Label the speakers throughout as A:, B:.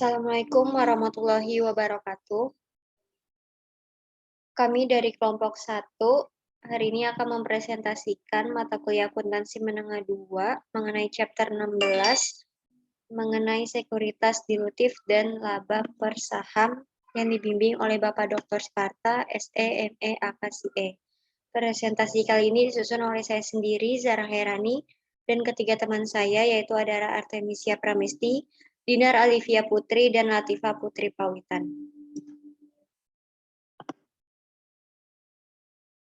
A: Assalamualaikum warahmatullahi wabarakatuh. Kami dari kelompok 1 hari ini akan mempresentasikan mata kuliah akuntansi menengah 2 mengenai chapter 16 mengenai sekuritas dilutif dan laba per saham yang dibimbing oleh Bapak Dr. Sparta, SE, ME, AKSIE. Presentasi kali ini disusun oleh saya sendiri, Zara Herani, dan ketiga teman saya yaitu Adara Artemisia Pramesti, Dinar Alivia Putri, dan Latifa Putri Pawitan.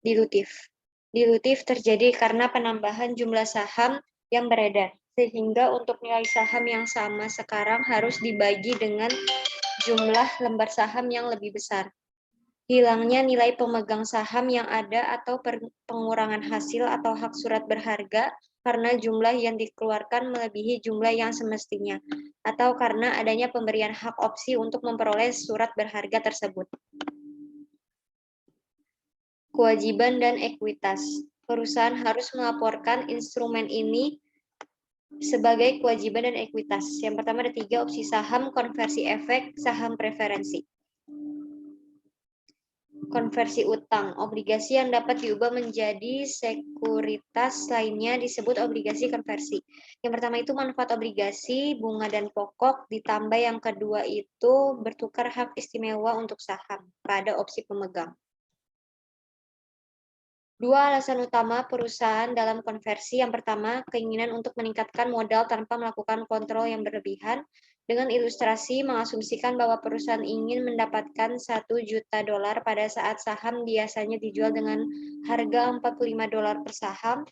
A: Dilutif terjadi karena penambahan jumlah saham yang beredar, sehingga untuk nilai saham yang sama sekarang harus dibagi dengan jumlah lembar saham yang lebih besar. Hilangnya nilai pemegang saham yang ada atau pengurangan hasil atau hak surat berharga karena jumlah yang dikeluarkan melebihi jumlah yang semestinya, atau karena adanya pemberian hak opsi untuk memperoleh surat berharga tersebut. Kewajiban dan ekuitas. Perusahaan harus melaporkan instrumen ini sebagai kewajiban dan ekuitas. Yang pertama ada 3 opsi saham, konversi efek, saham preferensi. Konversi utang. Obligasi yang dapat diubah menjadi sekuritas lainnya disebut obligasi konversi. Yang pertama itu manfaat obligasi, bunga dan pokok, ditambah yang kedua itu bertukar hak istimewa untuk saham pada opsi pemegang. Dua alasan utama perusahaan dalam konversi. Yang pertama, keinginan untuk meningkatkan modal tanpa melakukan kontrol yang berlebihan. Dengan ilustrasi mengasumsikan bahwa perusahaan ingin mendapatkan $1 juta pada saat saham biasanya dijual dengan harga $45 per saham.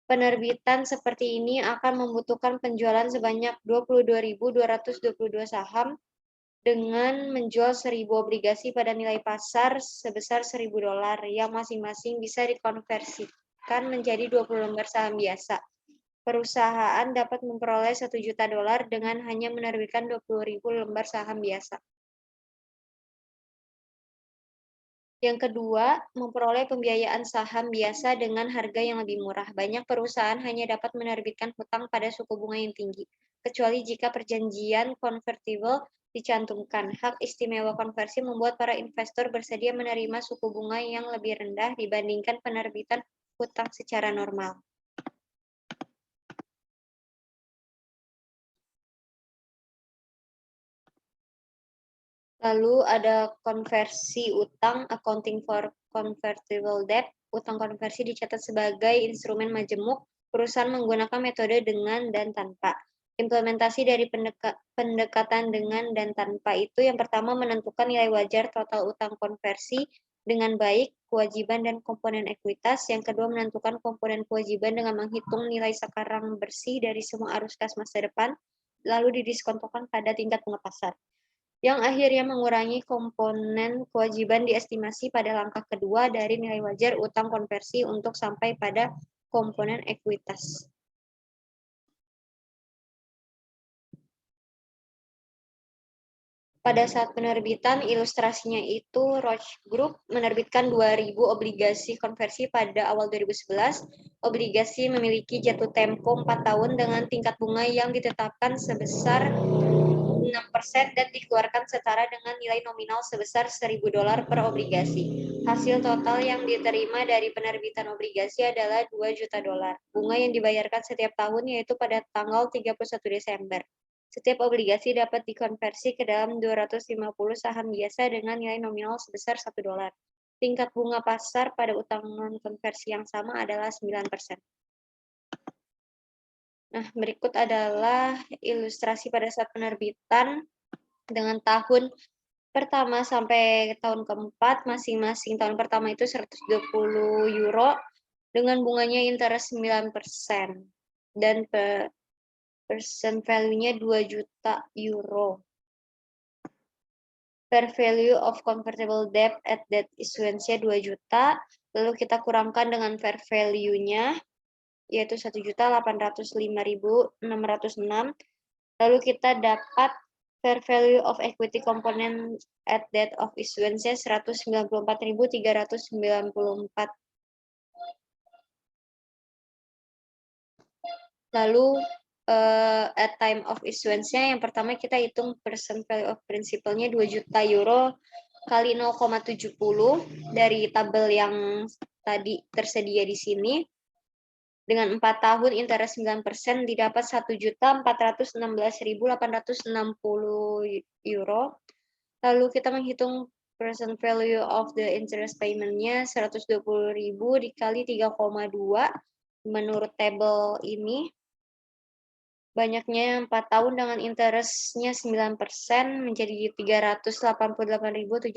A: Penerbitan seperti ini akan membutuhkan penjualan sebanyak 22.222 saham dengan menjual 1.000 obligasi pada nilai pasar sebesar $1.000 yang masing-masing bisa dikonversikan menjadi 20 lembar saham biasa. Perusahaan dapat memperoleh $1 juta dengan hanya menerbitkan 20.000 lembar saham biasa. Yang kedua, memperoleh pembiayaan saham biasa dengan harga yang lebih murah. Banyak perusahaan hanya dapat menerbitkan hutang pada suku bunga yang tinggi, kecuali jika perjanjian konvertible dicantumkan. Hak istimewa konversi membuat para investor bersedia menerima suku bunga yang lebih rendah dibandingkan penerbitan hutang secara normal. Lalu ada konversi utang, accounting for convertible debt. Utang konversi dicatat sebagai instrumen majemuk. Perusahaan menggunakan metode dengan dan tanpa. Implementasi dari pendekatan dengan dan tanpa itu yang pertama menentukan nilai wajar total utang konversi dengan baik, kewajiban dan komponen ekuitas. Yang kedua menentukan komponen kewajiban dengan menghitung nilai sekarang bersih dari semua arus kas masa depan, lalu didiskontokan pada tingkat bunga pasar. Yang akhirnya mengurangi komponen kewajiban diestimasi pada langkah kedua dari nilai wajar utang konversi untuk sampai pada komponen ekuitas. Pada saat penerbitan, ilustrasinya itu Roche Group menerbitkan 2.000 obligasi konversi pada awal 2011. Obligasi memiliki jatuh tempo 4 tahun dengan tingkat bunga yang ditetapkan sebesar 6% dan dikeluarkan setara dengan nilai nominal sebesar $1.000 per obligasi. Hasil total yang diterima dari penerbitan obligasi adalah $2 juta. Bunga yang dibayarkan setiap tahun yaitu pada tanggal 31 Desember. Setiap obligasi dapat dikonversi ke dalam 250 saham biasa dengan nilai nominal sebesar $1. Tingkat bunga pasar pada utang non-konversi yang sama adalah 9%. Nah, berikut adalah ilustrasi pada saat penerbitan dengan tahun pertama sampai tahun keempat. Masing-masing tahun pertama itu 120 euro dengan bunganya interest 9% dan percent value-nya 2 juta euro. Fair value of convertible debt at debt issuance-nya 2 juta, lalu kita kurangkan dengan fair value-nya yaitu 1.805.606. Lalu kita dapat fair value of equity component at date of issuance-nya 194.394. Lalu at time of issuance-nya, yang pertama kita hitung percent value of principal-nya 2 juta euro kali 0,70 dari tabel yang tadi tersedia di sini. Dengan 4 tahun interest 9% didapat 1.416.860 euro. Lalu kita menghitung present value of the interest payment-nya 120.000 dikali 3,2 menurut tabel ini. Banyaknya 4 tahun dengan interest-nya 9% menjadi 388.766,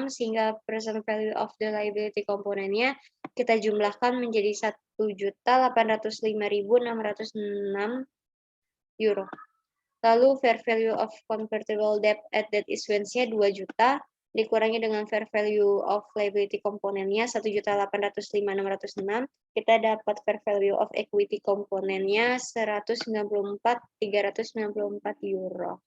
A: sehingga present value of the liability komponennya kita jumlahkan menjadi 1.805.606 euro. Lalu fair value of convertible debt at that issuance-nya 2 juta, dikurangi dengan fair value of liability komponennya 1.805.606, kita dapat fair value of equity komponennya 194.394 euro.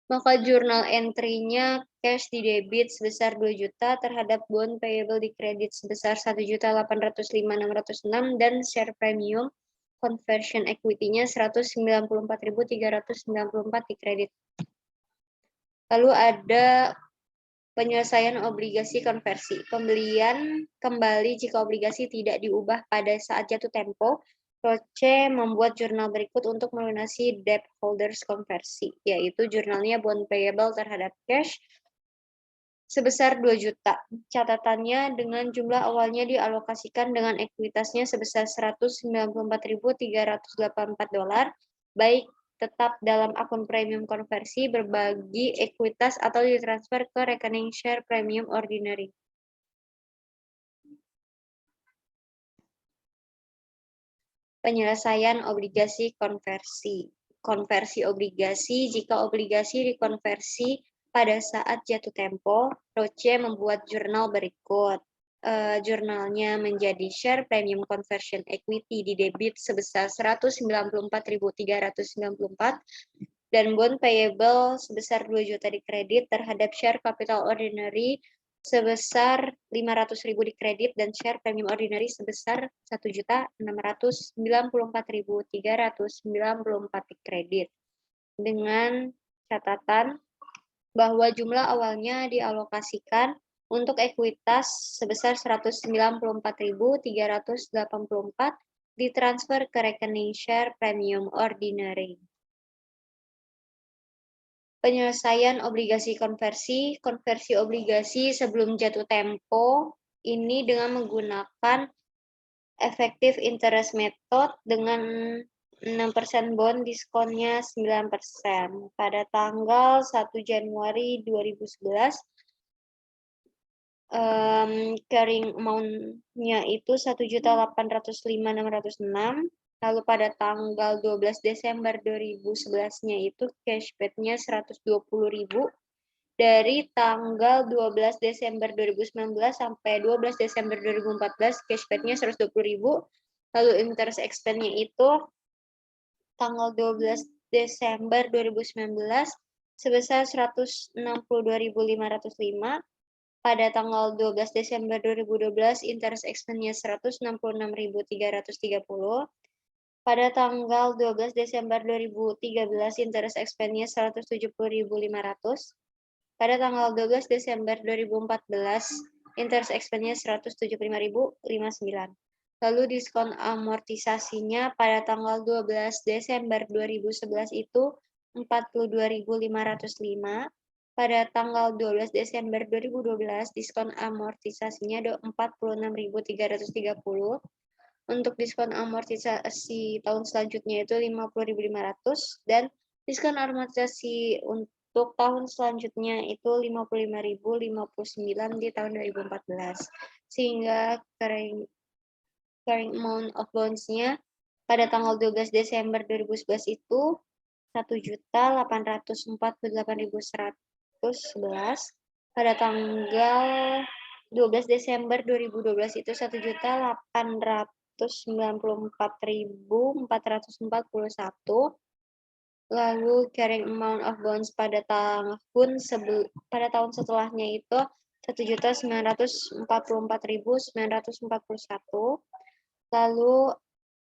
A: Maka jurnal entry-nya cash di debit sebesar 2 juta terhadap bond payable di kredit sebesar 1.805.606 dan share premium conversion equity-nya 194.394 di kredit. Lalu ada penyelesaian obligasi konversi. Pembelian kembali jika obligasi tidak diubah pada saat jatuh tempo. Roche membuat jurnal berikut untuk melunasi debt holders konversi, yaitu jurnalnya bond payable terhadap cash sebesar 2 juta. Catatannya dengan jumlah awalnya dialokasikan dengan ekuitasnya sebesar 194.384 dolar, baik tetap dalam akun premium konversi, berbagi ekuitas, atau ditransfer ke rekening share premium ordinary. Penyelesaian obligasi konversi. Konversi obligasi, jika obligasi dikonversi pada saat jatuh tempo, Roche membuat jurnal berikut. Jurnalnya menjadi share premium conversion equity di debit sebesar 194.394 dan bond payable sebesar 2 juta di kredit terhadap share capital ordinary sebesar 500.000 di kredit dan share premium ordinary sebesar 1.694.394 di kredit. Dengan catatan bahwa jumlah awalnya dialokasikan untuk ekuitas sebesar 194.384 ditransfer ke rekening share premium ordinary. Penyelesaian obligasi konversi. Konversi obligasi sebelum jatuh tempo ini dengan menggunakan effective interest method dengan 6% bond diskonnya 9%. Pada tanggal 1 Januari 2011, carrying amount-nya itu 1.805.606. Lalu pada tanggal 12 Desember 2011-nya itu cash paid-nya 120.000. Dari tanggal 12 Desember 2019 sampai 12 Desember 2014 cash paid-nya 120.000. Lalu interest expense-nya itu tanggal 12 Desember 2019 sebesar 162.505. Pada tanggal 12 Desember 2012 interest expense-nya 166.330. Pada tanggal 12 Desember 2013 interest expense-nya 170.500. Pada tanggal 12 Desember 2014 interest expense-nya 175.059. Lalu diskon amortisasinya pada tanggal 12 Desember 2011 itu 42.505. Pada tanggal 12 Desember 2012 diskon amortisasinya 46.330. Untuk diskon amortisasi tahun selanjutnya itu 50.500 dan diskon amortisasi untuk tahun selanjutnya itu 55.059 di tahun 2014. Sehingga carrying amount of loans-nya pada tanggal 12 Desember 2011 itu 1.848.111. Pada tanggal 12 Desember 2012 itu 1.894.441. Lalu carrying amount of bonds pada tahun setelahnya itu 1.944.941. Lalu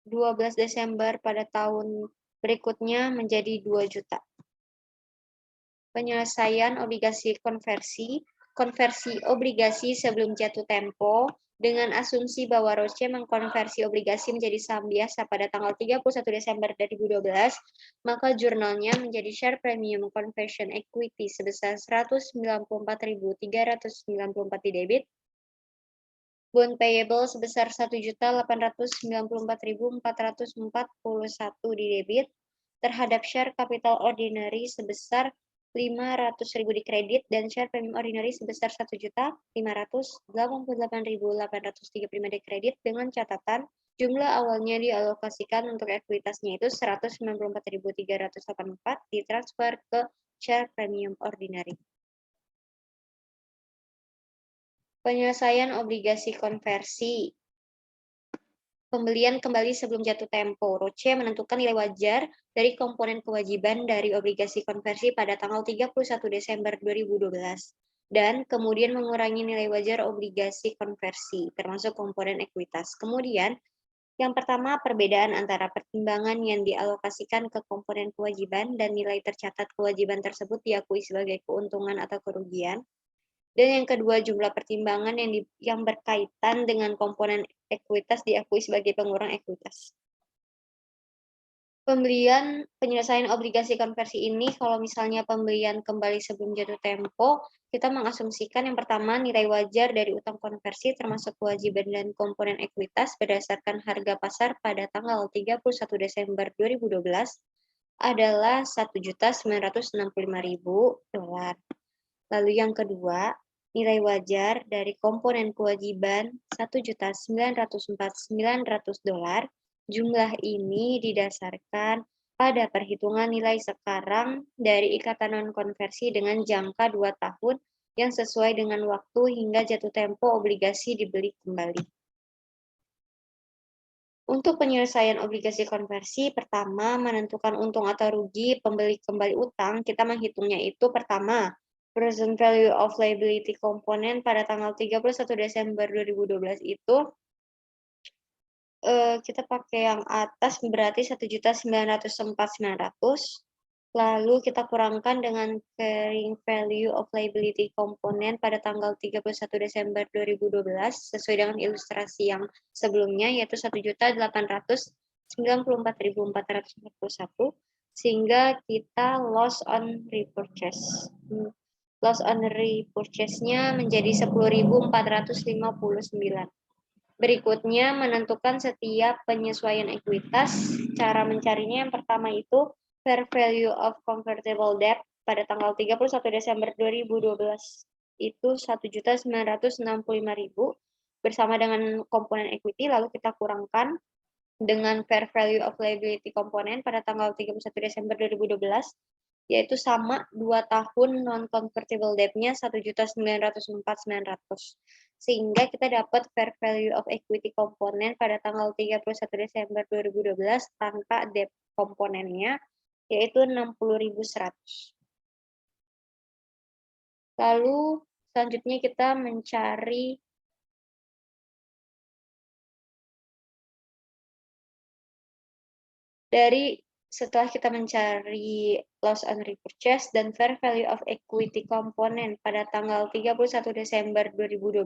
A: 12 Desember pada tahun berikutnya menjadi 2 juta. Penyelesaian obligasi konversi, konversi obligasi sebelum jatuh tempo, dengan asumsi bahwa Roche mengkonversi obligasi menjadi saham biasa pada tanggal 31 Desember 2012, maka jurnalnya menjadi share premium conversion equity sebesar 194.394 di debit, bond payable sebesar 1.894.441 di debit, terhadap share capital ordinary sebesar 500.000 di kredit, dan share premium ordinary sebesar 1.588.835 di kredit, dengan catatan jumlah awalnya dialokasikan untuk ekuitasnya itu 194.384 ditransfer ke share premium ordinary. Penyelesaian obligasi konversi. Pembelian kembali sebelum jatuh tempo. Roche menentukan nilai wajar dari komponen kewajiban dari obligasi konversi pada tanggal 31 Desember 2012 dan kemudian mengurangi nilai wajar obligasi konversi termasuk komponen ekuitas. Kemudian, yang pertama, perbedaan antara pertimbangan yang dialokasikan ke komponen kewajiban dan nilai tercatat kewajiban tersebut diakui sebagai keuntungan atau kerugian. Dan yang kedua, jumlah pertimbangan yang berkaitan dengan komponen ekuitas diakui sebagai pengurang ekuitas. Penyelesaian obligasi konversi ini, kalau misalnya pembelian kembali sebelum jatuh tempo, kita mengasumsikan yang pertama, nilai wajar dari utang konversi termasuk kewajiban dan komponen ekuitas berdasarkan harga pasar pada tanggal 31 Desember 2012 adalah $1.965.000. Lalu yang kedua, nilai wajar dari komponen kewajiban $1.904.900. Jumlah ini didasarkan pada perhitungan nilai sekarang dari ikatan non-konversi dengan jangka 2 tahun yang sesuai dengan waktu hingga jatuh tempo obligasi dibeli kembali. Untuk penyelesaian obligasi konversi, pertama, menentukan untung atau rugi pembeli kembali utang, kita menghitungnya itu pertama, present value of liability komponen pada tanggal 31 Desember 2012 itu kita pakai yang atas berarti 1.904.900, lalu kita kurangkan dengan carrying value of liability komponen pada tanggal 31 Desember 2012 sesuai dengan ilustrasi yang sebelumnya, yaitu 1.894.441, sehingga kita loss on repurchase. Loss on repurchase-nya menjadi 10.459. Berikutnya, menentukan setiap penyesuaian ekuitas. Cara mencarinya yang pertama itu fair value of convertible debt pada tanggal 31 Desember 2012 itu 1.965.000 bersama dengan komponen equity, lalu kita kurangkan dengan fair value of liability komponen pada tanggal 31 Desember 2012, yaitu sama 2 tahun non-convertible debt-nya 1.904.900. Sehingga kita dapat fair value of equity komponen pada tanggal 31 Desember 2012 tanpa debt komponennya, yaitu 60.100. Lalu selanjutnya kita mencari setelah kita mencari loss on repurchase dan fair value of equity komponen pada tanggal 31 Desember 2012,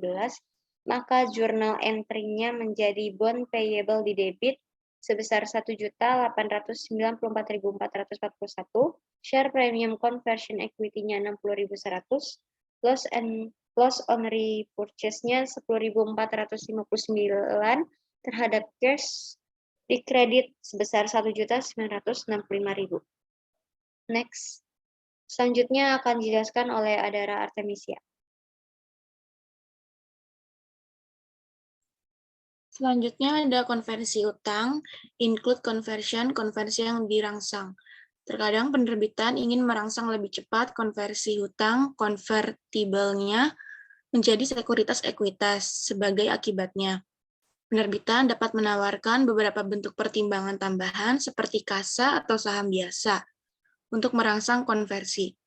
A: maka jurnal entry-nya menjadi bond payable di debit sebesar 1.894.441, share premium conversion equity-nya 60.100, loss on repurchase-nya 10.459 terhadap cash di kredit sebesar 1.965.000. Next. Selanjutnya akan dijelaskan oleh Adara Artemisia.
B: Selanjutnya ada konversi utang, include conversion, konversi yang dirangsang. Terkadang penerbitan ingin merangsang lebih cepat konversi hutang konvertibelnya menjadi sekuritas ekuitas. Sebagai akibatnya, penerbitan dapat menawarkan beberapa bentuk pertimbangan tambahan seperti kasa atau saham biasa untuk merangsang konversi.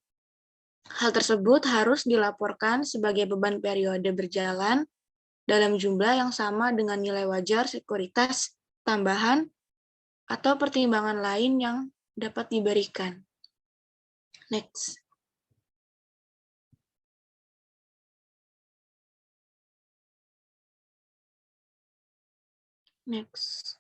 B: Hal tersebut harus dilaporkan sebagai beban periode berjalan dalam jumlah yang sama dengan nilai wajar sekuritas tambahan atau pertimbangan lain yang dapat diberikan. Next. Next.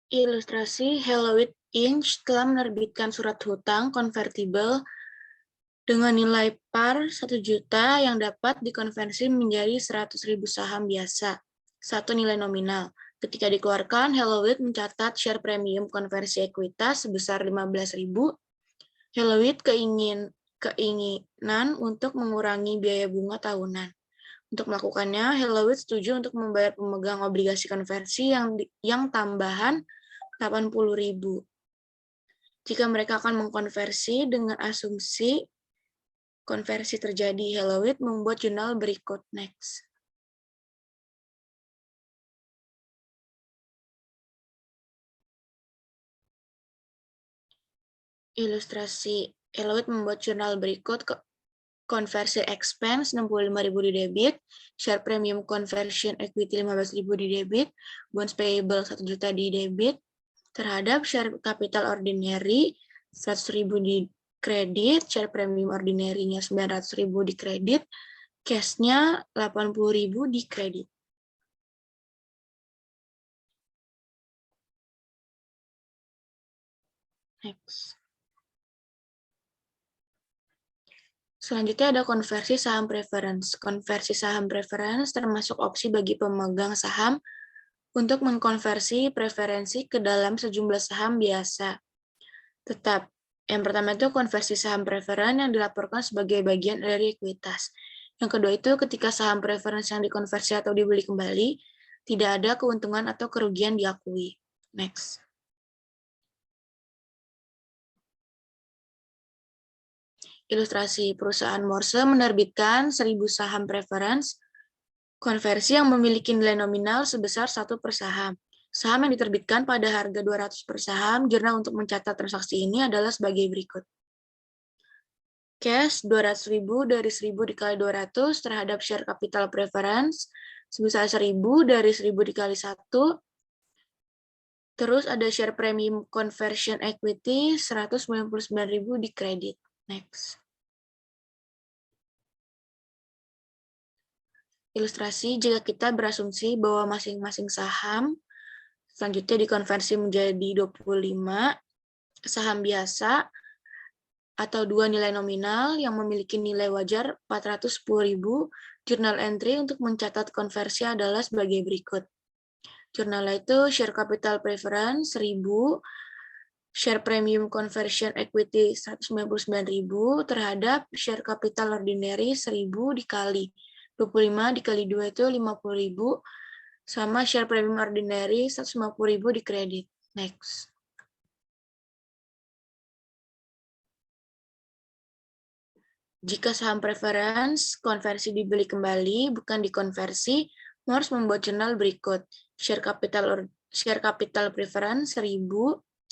B: Ilustrasi Hellowit Inc. telah menerbitkan surat hutang konvertibel dengan nilai par 1 juta yang dapat dikonversi menjadi 100.000 saham biasa, satu nilai nominal. Ketika dikeluarkan, Hellowit mencatat share premium konversi ekuitas sebesar 15.000. Hellowit keinginan untuk mengurangi biaya bunga tahunan. Untuk melakukannya, Hellowit setuju untuk membayar pemegang obligasi konversi yang tambahan 80.000. Jika mereka akan mengkonversi dengan asumsi konversi terjadi, Hellowit membuat jurnal berikut. Next. Ilustrasi Hellowit membuat jurnal berikut. Konversi expense 65.000 di debit, share premium conversion equity 15.000 di debit, bonds payable 1 juta di debit, terhadap share capital ordinary 100.000 di kredit, share premium ordinary-nya 900.000 di kredit, cash-nya 80.000 di kredit. Next. Selanjutnya ada konversi saham preference. Konversi saham preference termasuk opsi bagi pemegang saham untuk mengkonversi preferensi ke dalam sejumlah saham biasa. Tetap, yang pertama itu konversi saham preferen yang dilaporkan sebagai bagian dari ekuitas. Yang kedua itu ketika saham preferensi yang dikonversi atau dibeli kembali, tidak ada keuntungan atau kerugian diakui. Next. Ilustrasi perusahaan Morse menerbitkan 1.000 saham preference konversi yang memiliki nilai nominal sebesar 1 per saham. Saham yang diterbitkan pada harga 200 per saham, jurnal untuk mencatat transaksi ini adalah sebagai berikut. Cash 200.000 dari 1.000 dikali 200 terhadap share capital preference sebesar 1.000 dari 1.000 dikali 1. Terus ada share premium conversion equity 199.000 di kredit. Next. Ilustrasi jika kita berasumsi bahwa masing-masing saham selanjutnya dikonversi menjadi 25 saham biasa atau 2 nilai nominal yang memiliki nilai wajar 410.000, jurnal entry untuk mencatat konversi adalah sebagai berikut. Jurnal itu share capital preference 1.000, share premium conversion equity 199.000 terhadap share capital ordinary 1.000 dikali 25 dikali 2 itu 50.000 sama share premium ordinary 150.000 di kredit. Next. Jika saham preference konversi dibeli kembali bukan dikonversi, harus membuat jurnal berikut. Share capital preference 1.000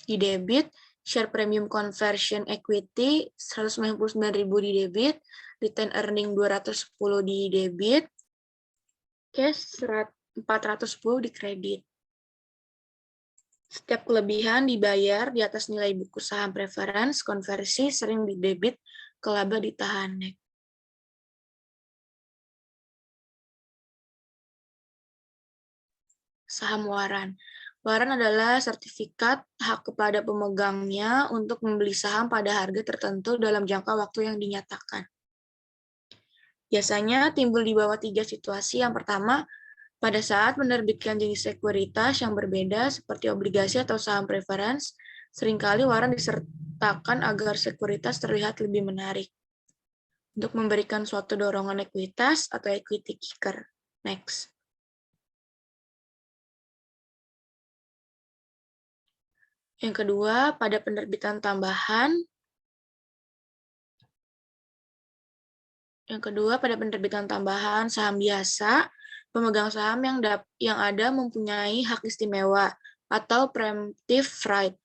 B: di debit, share premium conversion equity 199.000 di debit, return earning 210 di debit, cash 410 di kredit. Setiap kelebihan dibayar di atas nilai buku saham preference konversi sering di debit ke laba ditahan. Saham waran. Waran adalah sertifikat hak kepada pemegangnya untuk membeli saham pada harga tertentu dalam jangka waktu yang dinyatakan. Biasanya timbul di bawah 3 situasi. Yang pertama, pada saat menerbitkan jenis sekuritas yang berbeda seperti obligasi atau saham preference, seringkali waran disertakan agar sekuritas terlihat lebih menarik untuk memberikan suatu dorongan ekuitas atau equity kicker. Next. Yang kedua, pada penerbitan tambahan. Yang kedua, pada penerbitan tambahan saham biasa, pemegang saham yang ada mempunyai hak istimewa atau preemptive right.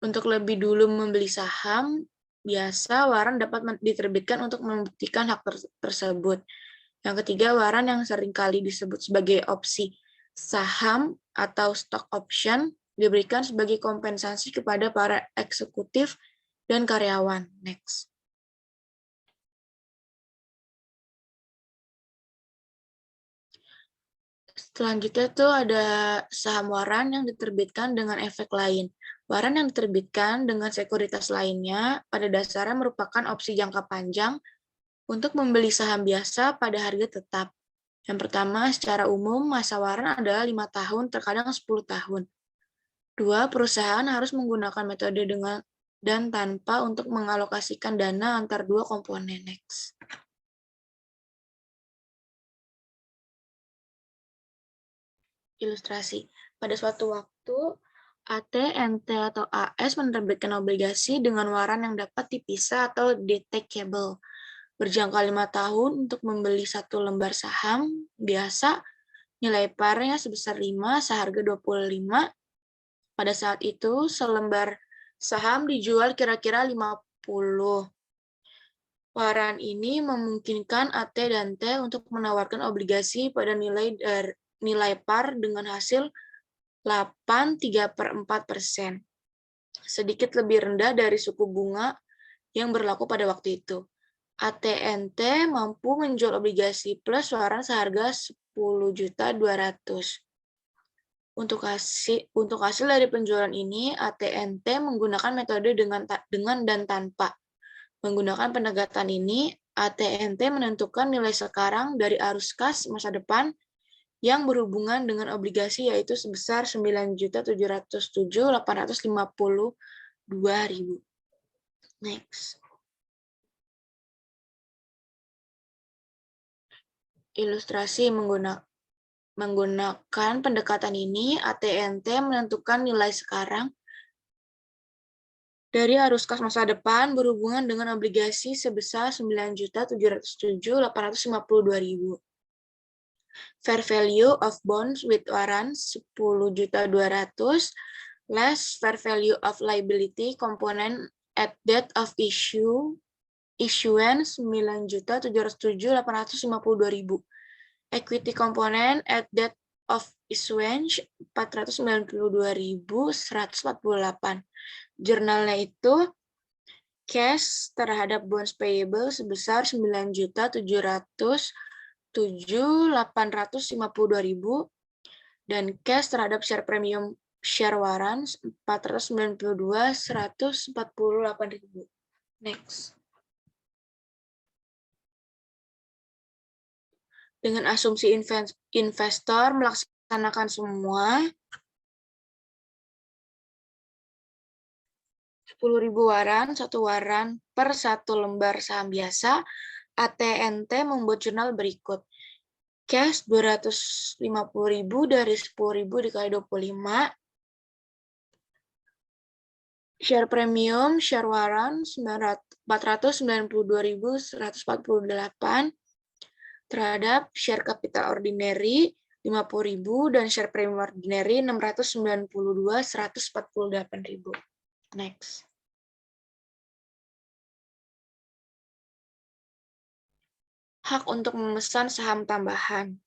B: Untuk lebih dulu membeli saham biasa, waran dapat diterbitkan untuk membuktikan hak tersebut. Yang ketiga, waran yang seringkali disebut sebagai opsi saham atau stock option diberikan sebagai kompensasi kepada para eksekutif dan karyawan. Next. Selanjutnya tuh ada saham waran yang diterbitkan dengan efek lain. Waran yang diterbitkan dengan sekuritas lainnya pada dasarnya merupakan opsi jangka panjang untuk membeli saham biasa pada harga tetap. Yang pertama, secara umum masa waran adalah 5 tahun, terkadang 10 tahun. 2, perusahaan harus menggunakan metode dengan dan tanpa untuk mengalokasikan dana antar dua komponen. Next. Ilustrasi. Pada suatu waktu, AT, NT, atau AS menerbitkan obligasi dengan waran yang dapat dipisah atau detachable. Berjangka 5 tahun untuk membeli satu lembar saham, biasa nilai parnya sebesar 5, seharga 25. Pada saat itu, selembar saham dijual kira-kira 50. Waran ini memungkinkan AT dan T untuk menawarkan obligasi pada nilai par dengan hasil 8,3/4%, sedikit lebih rendah dari suku bunga yang berlaku pada waktu itu. AT&T mampu menjual obligasi plus waran seharga 10.200.000. Untuk hasil dari penjualan ini, AT&T menggunakan metode dengan dan tanpa. Menggunakan pendekatan ini, AT&T menentukan nilai sekarang dari arus kas masa depan yang berhubungan dengan obligasi yaitu sebesar 9.707.852.000. Next. Ilustrasi menggunakan pendekatan ini, AT&T menentukan nilai sekarang dari arus kas masa depan berhubungan dengan obligasi sebesar 9.707.852.000. Fair value of bonds with warrants 10.200.000 less fair value of liability component at date of issuance 9.707.852.000. Equity component at date of issuance 492.148. Jurnalnya itu cash terhadap bonds payable sebesar 9.707.852.000 dan cash terhadap share premium share warrants 492.148.000. Next. Dengan asumsi investor melaksanakan semua 10.000 waran, satu waran per satu lembar saham biasa, AT&T membuat jurnal berikut. Cash 250.000 dari 10.000 dikali 25. Share premium, share waran 492.148 terhadap share capital ordinary 50.000 dan share premium ordinary 692.148.000. Next. Hak untuk memesan saham tambahan.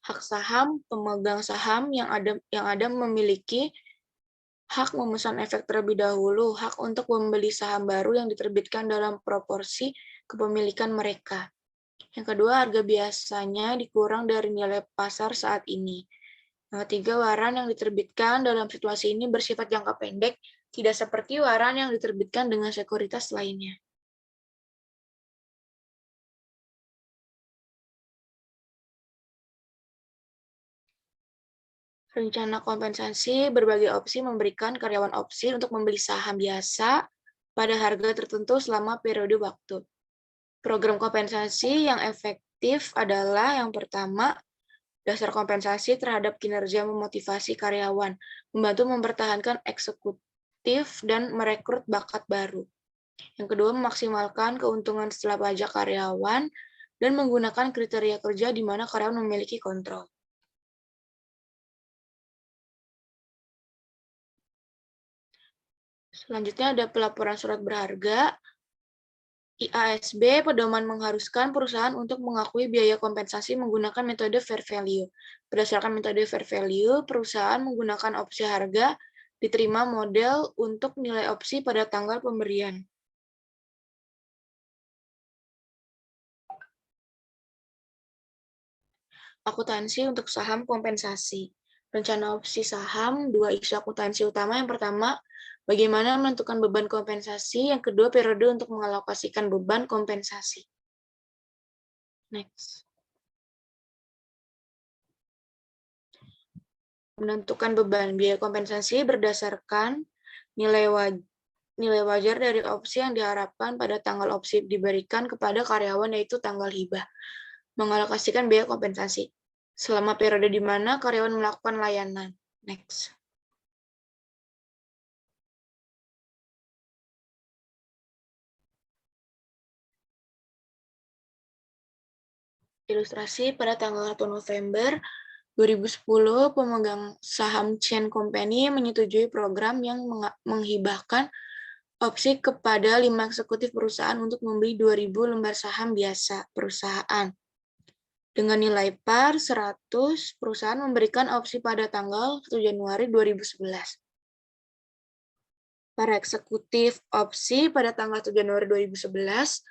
B: Hak saham, pemegang saham yang ada memiliki hak memesan efek terlebih dahulu, hak untuk membeli saham baru yang diterbitkan dalam proporsi kepemilikan mereka. Yang kedua, harga biasanya dikurang dari nilai pasar saat ini. Yang ketiga, waran yang diterbitkan dalam situasi ini bersifat jangka pendek, tidak seperti waran yang diterbitkan dengan sekuritas lainnya. Rencana kompensasi berbagai opsi memberikan karyawan opsi untuk membeli saham biasa pada harga tertentu selama periode waktu. Program kompensasi yang efektif adalah yang pertama, dasar kompensasi terhadap kinerja memotivasi karyawan, membantu mempertahankan eksekutif dan merekrut bakat baru. Yang kedua, memaksimalkan keuntungan setelah pajak karyawan dan menggunakan kriteria kerja di mana karyawan memiliki kontrol. Selanjutnya ada pelaporan surat berharga. IASB, pedoman mengharuskan perusahaan untuk mengakui biaya kompensasi menggunakan metode fair value. Berdasarkan metode fair value, perusahaan menggunakan opsi harga diterima model untuk nilai opsi pada tanggal pemberian. Akuntansi untuk saham kompensasi. Rencana opsi saham, 2 isu akuntansi utama. Yang pertama, bagaimana menentukan beban kompensasi. Yang kedua, periode untuk mengalokasikan beban kompensasi. Next. Menentukan beban biaya kompensasi berdasarkan nilai wajar dari opsi yang diharapkan pada tanggal opsi diberikan kepada karyawan, yaitu tanggal hibah. Mengalokasikan biaya kompensasi selama periode di mana karyawan melakukan layanan. Next. Ilustrasi pada tanggal 1 November 2010, pemegang saham Chain Company menyetujui program yang menghibahkan opsi kepada 5 eksekutif perusahaan untuk membeli 2.000 lembar saham biasa perusahaan. Dengan nilai par 100, perusahaan memberikan opsi pada tanggal 1 Januari 2011. Para eksekutif opsi pada tanggal 1 Januari 2011,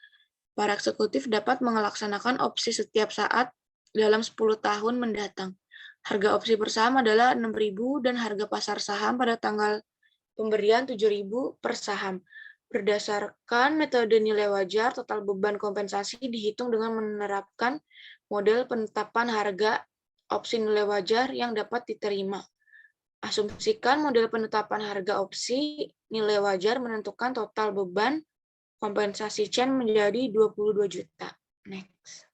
B: para eksekutif dapat melaksanakan opsi setiap saat dalam 10 tahun mendatang. Harga opsi per saham adalah 6.000 dan harga pasar saham pada tanggal pemberian 7.000 per saham. Berdasarkan metode nilai wajar, total beban kompensasi dihitung dengan menerapkan model penetapan harga opsi nilai wajar yang dapat diterima. Asumsikan model penetapan harga opsi nilai wajar menentukan total beban kompensasi Chain menjadi 22 juta. Next.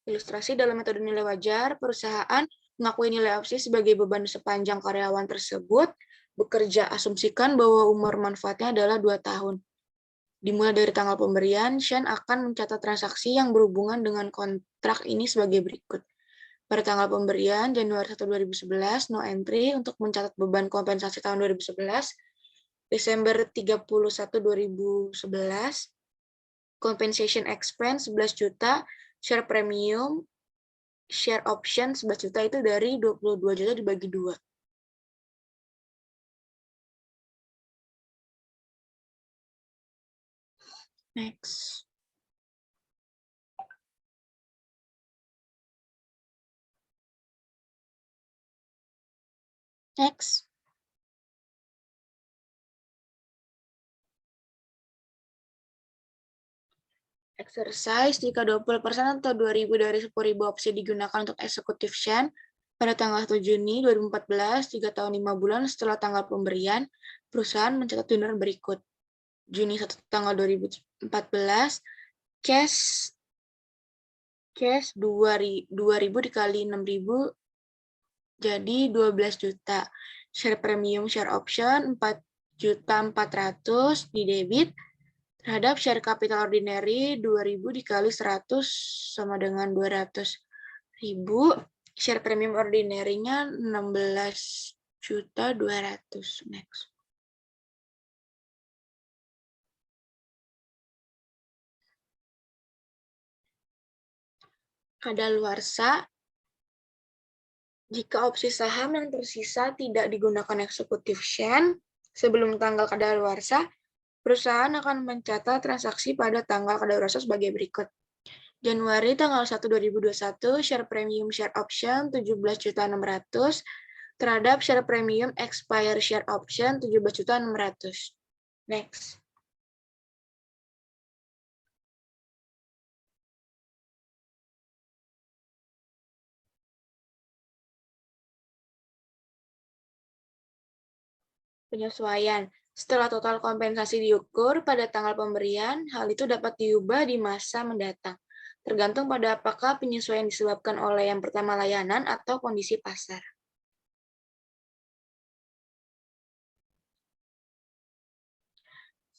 B: Ilustrasi dalam metode nilai wajar, perusahaan mengakui nilai opsi sebagai beban sepanjang karyawan tersebut bekerja. Asumsikan bahwa umur manfaatnya adalah 2 tahun. Dimulai dari tanggal pemberian, Chain akan mencatat transaksi yang berhubungan dengan kontrak ini sebagai berikut. Pada tanggal pemberian, Januari 1, 2011, no entry untuk mencatat beban kompensasi tahun 2011. Desember 31, 2011, compensation expense 11 juta, share premium, share option 11 juta, itu dari 22 juta dibagi 2. Next. Next. Exercise, jika 20% atau 2.000 dari 10.000 opsi digunakan untuk eksekutif Chain pada tanggal 1 Juni 2014, 3 tahun 5 bulan setelah tanggal pemberian, perusahaan mencatat dinner berikut. Juni 1 tanggal 2014, cash 2.000 dikali 6.000 jadi 12 juta. Share premium, share option 4.400.000 di debit terhadap share capital ordinary 2.000 dikali 100 sama dengan 200.000. Share premium ordinary-nya 16.200.000. Next. Kadaluarsa, jika opsi saham yang tersisa tidak digunakan eksekutif Chain sebelum tanggal kadaluarsa, perusahaan akan mencatat transaksi pada tanggal kadaluarsa sebagai berikut. Januari tanggal 1 2021, share premium share option 17.600.000 terhadap share premium expire share option 17.600.000. Next. Penyesuaian. Setelah total kompensasi diukur pada tanggal pemberian, hal itu dapat diubah di masa mendatang, tergantung pada apakah penyesuaian disebabkan oleh yang pertama layanan atau kondisi pasar.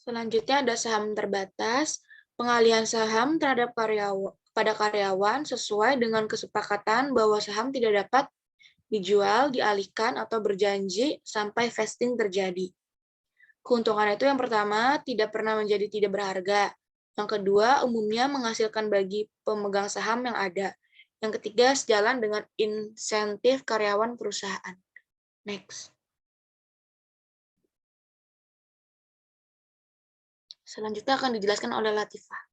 B: Selanjutnya ada saham terbatas, pengalihan saham terhadap karyawan sesuai dengan kesepakatan bahwa saham tidak dapat dijual, dialihkan, atau berjanji sampai vesting terjadi. Keuntungan itu yang pertama, tidak pernah menjadi tidak berharga. Yang kedua, umumnya menghasilkan bagi pemegang saham yang ada. Yang ketiga, sejalan dengan insentif karyawan perusahaan. Next. Selanjutnya akan dijelaskan oleh Latifah.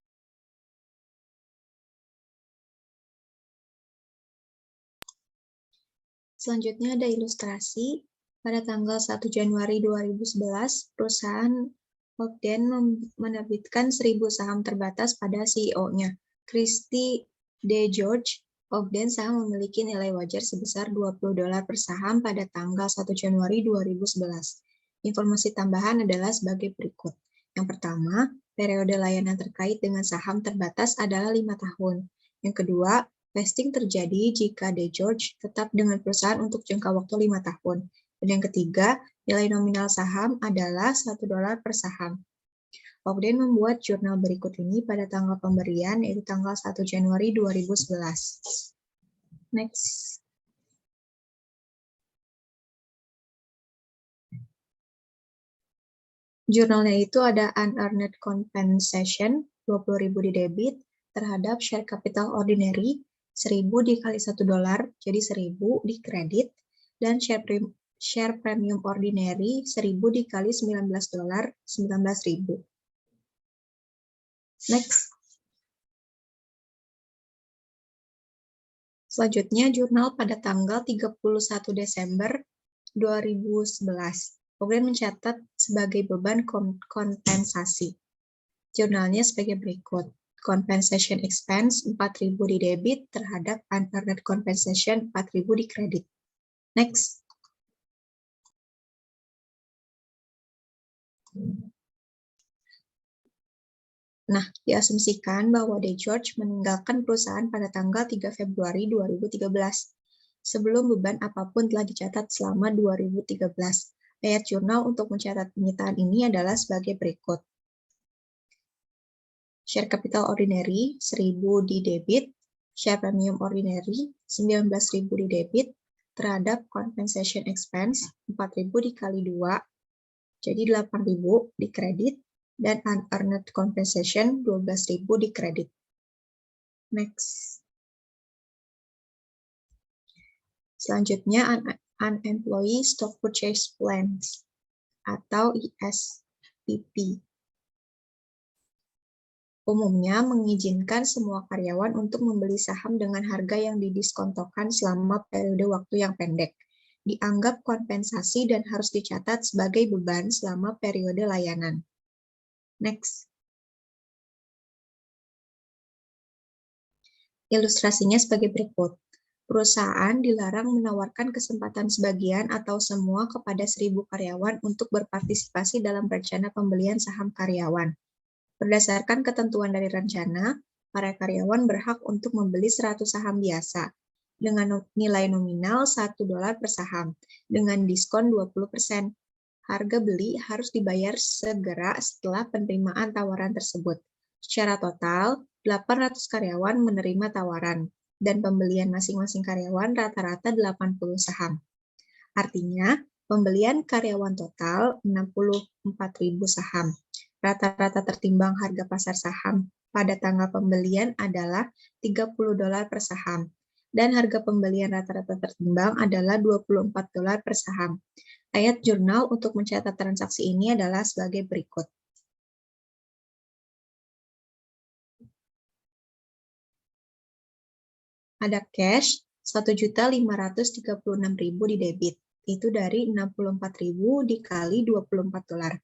C: Selanjutnya ada ilustrasi. Pada tanggal 1 Januari 2011, perusahaan Ogden menerbitkan 1.000 saham terbatas pada CEO-nya, Christy D. George. Ogden saham memiliki nilai wajar sebesar $20 per saham pada tanggal 1 Januari 2011. Informasi tambahan adalah sebagai berikut. Yang pertama, periode layanan terkait dengan saham terbatas adalah 5 tahun. Yang kedua, vesting terjadi jika D. George tetap dengan perusahaan untuk jangka waktu 5 tahun. Dan yang ketiga, nilai nominal saham adalah $1 per saham. Ogden membuat jurnal berikut ini pada tanggal pemberian, yaitu tanggal 1 Januari 2011. Next. Jurnalnya itu ada unearned compensation, 20.000 di debit, terhadap share capital ordinary, 1.000 dikali $1, jadi 1.000 di kredit, dan share premium ordinary, 1.000 dikali $19, 19.000. Next. Selanjutnya, jurnal pada tanggal 31 Desember 2011. Ogden mencatat sebagai beban kompensasi. Jurnalnya sebagai berikut. Compensation expense 4.000 di debit terhadap unearned compensation 4.000 di kredit. Next. Nah, diasumsikan bahwa D. George meninggalkan perusahaan pada tanggal 3 Februari 2013. Sebelum beban apapun telah dicatat selama 2013. Ayat jurnal untuk mencatat penyitaan ini adalah sebagai berikut. Share capital ordinary 1.000 di debit, share premium ordinary 19.000 di debit, terhadap compensation expense 4.000 dikali 2, jadi 8.000 di kredit, dan unearned compensation 12.000 di kredit. Next. Selanjutnya, Unemployee Stock Purchase Plans atau ESPP. Umumnya mengizinkan semua karyawan untuk membeli saham dengan harga yang didiskontokan selama periode waktu yang pendek. Dianggap kompensasi dan harus dicatat sebagai beban selama periode layanan. Next. Ilustrasinya sebagai berikut. Perusahaan dilarang menawarkan kesempatan sebagian atau semua kepada 1.000 karyawan untuk berpartisipasi dalam rencana pembelian saham karyawan. Berdasarkan ketentuan dari rencana, para karyawan berhak untuk membeli 100 saham biasa dengan nilai nominal $1 per saham dengan diskon 20%. Harga beli harus dibayar segera setelah penerimaan tawaran tersebut. Secara total, 800 karyawan menerima tawaran dan pembelian masing-masing karyawan rata-rata 80 saham. Artinya, pembelian karyawan total 64.000 saham. Rata-rata tertimbang harga pasar saham pada tanggal pembelian adalah $30 per saham, dan harga pembelian rata-rata tertimbang adalah $24 per saham. Ayat jurnal untuk mencatat transaksi ini adalah sebagai berikut. Ada cash 1.536.000 di debit, itu dari 64.000 dikali $24.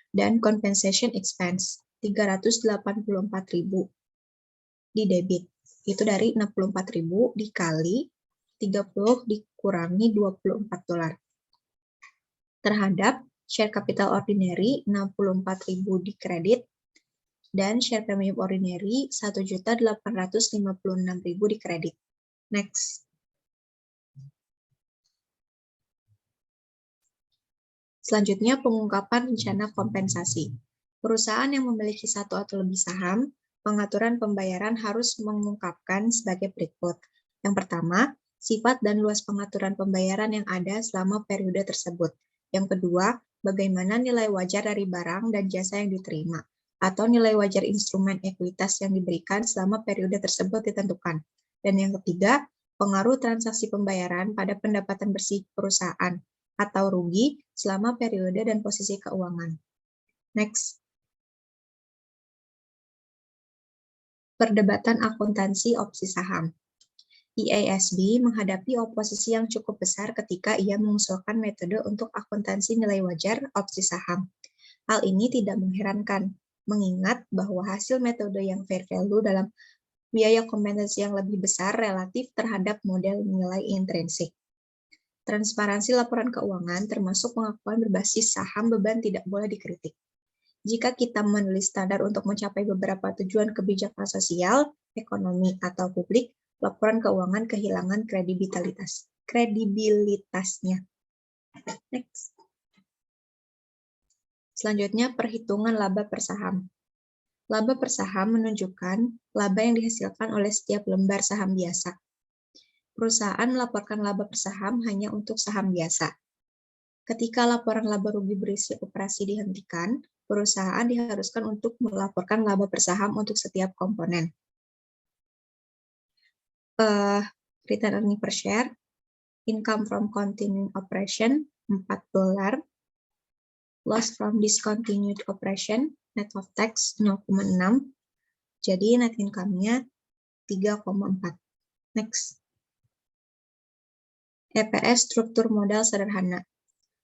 C: Dan compensation expense 384.000 di debit, itu dari 64.000 dikali 30 dikurangi $24. Terhadap share capital ordinary 64.000 di kredit, dan share premium ordinary 1.856.000 di kredit. Next. Selanjutnya, pengungkapan rencana kompensasi. Perusahaan yang memiliki satu atau lebih saham, pengaturan pembayaran harus mengungkapkan sebagai berikut. Yang pertama, sifat dan luas pengaturan pembayaran yang ada selama periode tersebut. Yang kedua, bagaimana nilai wajar dari barang dan jasa yang diterima, atau nilai wajar instrumen ekuitas yang diberikan selama periode tersebut ditentukan. Dan yang ketiga, pengaruh transaksi pembayaran pada pendapatan bersih perusahaan atau rugi selama periode dan posisi keuangan. Next. Perdebatan akuntansi opsi saham. IASB menghadapi oposisi yang cukup besar ketika ia mengusulkan metode untuk akuntansi nilai wajar opsi saham. Hal ini tidak mengherankan, mengingat bahwa hasil metode yang fair value dalam biaya kompensasi yang lebih besar relatif terhadap model nilai intrinsik. Transparansi laporan keuangan termasuk pengakuan berbasis saham beban tidak boleh dikritik. Jika kita menulis standar untuk mencapai beberapa tujuan kebijakan sosial, ekonomi, atau publik, laporan keuangan kehilangan kredibilitasnya. Next. Selanjutnya, perhitungan laba per saham. Laba per saham menunjukkan laba yang dihasilkan oleh setiap lembar saham biasa. Perusahaan melaporkan laba per saham hanya untuk saham biasa. Ketika laporan laba rugi berisi operasi dihentikan, perusahaan diharuskan untuk melaporkan laba per saham untuk setiap komponen. Return earning per share, income from continuing operation $4, loss from discontinued operation, net of tax 0,6, jadi net income-nya 3,4. Next. EPS struktur modal sederhana.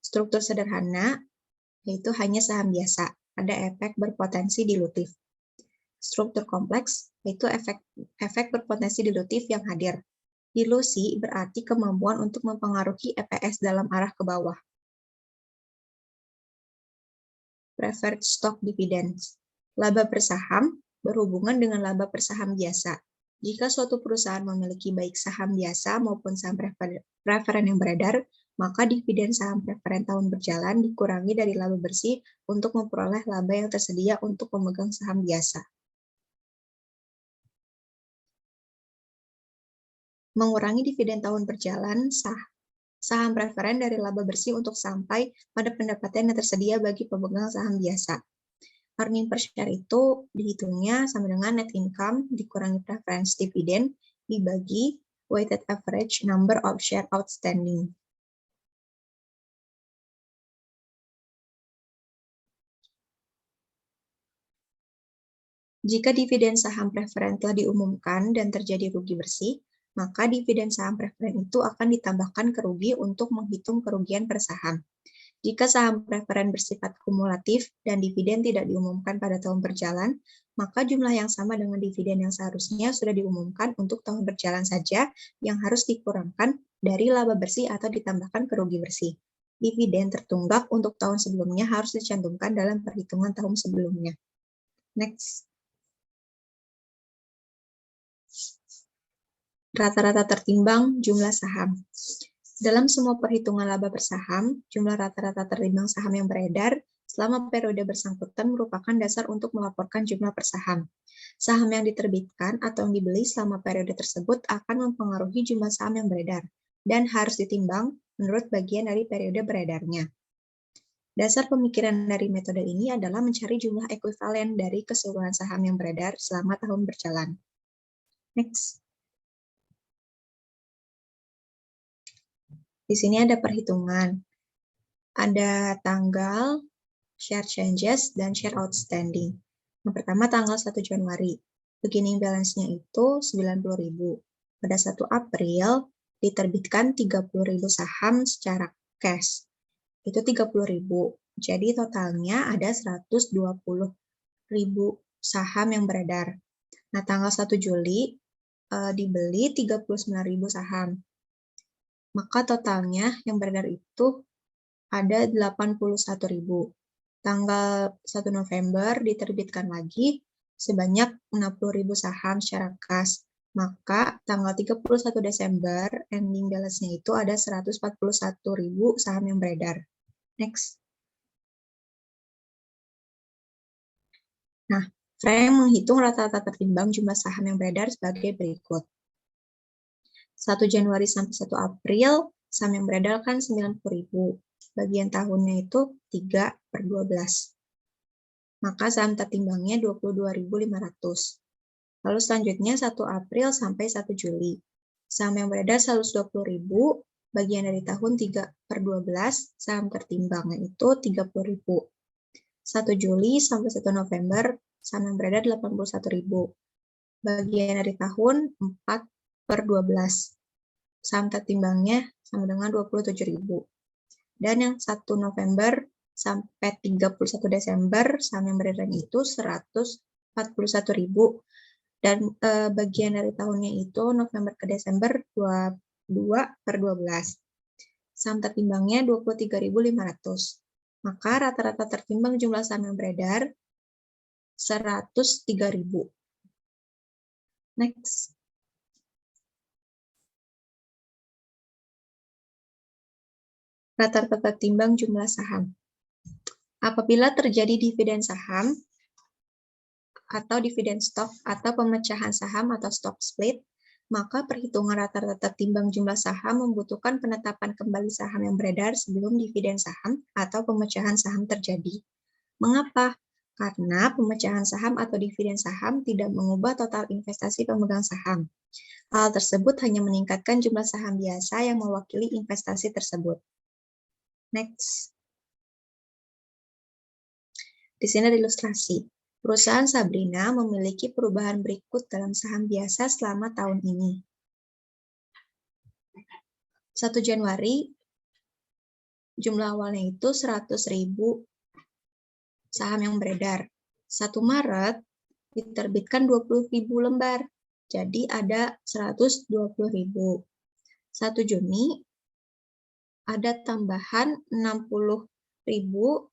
C: Struktur sederhana yaitu hanya saham biasa, ada efek berpotensi dilutif. Struktur kompleks yaitu efek berpotensi dilutif yang hadir. Dilusi berarti kemampuan untuk mempengaruhi EPS dalam arah ke bawah. Preferred stock dividends. Laba per saham berhubungan dengan laba per saham biasa. Jika suatu perusahaan memiliki baik saham biasa maupun saham preferen yang beredar, maka dividen saham preferen tahun berjalan dikurangi dari laba bersih untuk memperoleh laba yang tersedia untuk pemegang saham biasa. Mengurangi dividen tahun berjalan saham preferen dari laba bersih untuk sampai pada pendapatan yang tersedia bagi pemegang saham biasa. Earning per share itu dihitungnya sama dengan net income dikurangi preference dividend dibagi weighted average number of share outstanding. Jika dividen saham preferen telah diumumkan dan terjadi rugi bersih, maka dividen saham preferen itu akan ditambahkan ke rugi untuk menghitung kerugian per saham. Jika saham preferen bersifat kumulatif dan dividen tidak diumumkan pada tahun berjalan, maka jumlah yang sama dengan dividen yang seharusnya sudah diumumkan untuk tahun berjalan saja yang harus dikurangkan dari laba bersih atau ditambahkan ke rugi bersih. Dividen tertunggak untuk tahun sebelumnya harus dicantumkan dalam perhitungan tahun sebelumnya. Next. Rata-rata tertimbang jumlah saham. Dalam semua perhitungan laba per saham, jumlah rata-rata tertimbang saham yang beredar selama periode bersangkutan merupakan dasar untuk melaporkan jumlah per saham. Saham yang diterbitkan atau yang dibeli selama periode tersebut akan mempengaruhi jumlah saham yang beredar dan harus ditimbang menurut bagian dari periode beredarnya. Dasar pemikiran dari metode ini adalah mencari jumlah ekuivalen dari keseluruhan saham yang beredar selama tahun berjalan. Next. Di sini ada perhitungan. Ada tanggal, share changes, dan share outstanding. Yang pertama tanggal 1 Januari. Beginning balance-nya itu 90.000. Pada 1 April diterbitkan 30.000 saham secara cash. Itu 30.000. Jadi totalnya ada 120.000 saham yang beredar. Nah, tanggal 1 Juli dibeli 39.000 saham. Maka totalnya yang beredar itu ada 81.000. Tanggal 1 November diterbitkan lagi sebanyak 60.000 saham secara kas. Maka tanggal 31 Desember ending balance-nya itu ada 141.000 saham yang beredar. Next. Nah, Frank menghitung rata-rata tertimbang jumlah saham yang beredar sebagai berikut. 1 Januari sampai 1 April, saham yang beredar kan 90.000. Bagian tahunnya itu 3/12. Maka saham tertimbangnya 22.500. Lalu selanjutnya 1 April sampai 1 Juli. Saham yang beredar 120.000, bagian dari tahun 3/12, saham tertimbangnya itu 30.000. 1 Juli sampai 1 November, saham yang beredar 81.000. Bagian dari tahun 4/12. Saham tertimbangnya sama dengan 27.000. Dan yang 1 November sampai 31 Desember, saham yang beredar itu 141.000. Dan bagian dari tahunnya itu November ke Desember 22/12. Saham tertimbangnya 23.500. Maka rata-rata tertimbang jumlah saham yang beredar 103.000. Next. Rata-rata tertimbang jumlah saham. Apabila terjadi dividen saham atau dividen stok atau pemecahan saham atau stock split, maka perhitungan rata-rata tertimbang jumlah saham membutuhkan penetapan kembali saham yang beredar sebelum dividen saham atau pemecahan saham terjadi. Mengapa? Karena pemecahan saham atau dividen saham tidak mengubah total investasi pemegang saham. Hal tersebut hanya meningkatkan jumlah saham biasa yang mewakili investasi tersebut. Next. Di sini ada ilustrasi. Perusahaan Sabrina memiliki perubahan berikut dalam saham biasa selama tahun ini. 1 Januari, jumlah awalnya itu 100.000 saham yang beredar. 1 Maret, diterbitkan 20.000 lembar. Jadi ada 120.000. 1 Juni, ada tambahan 60.000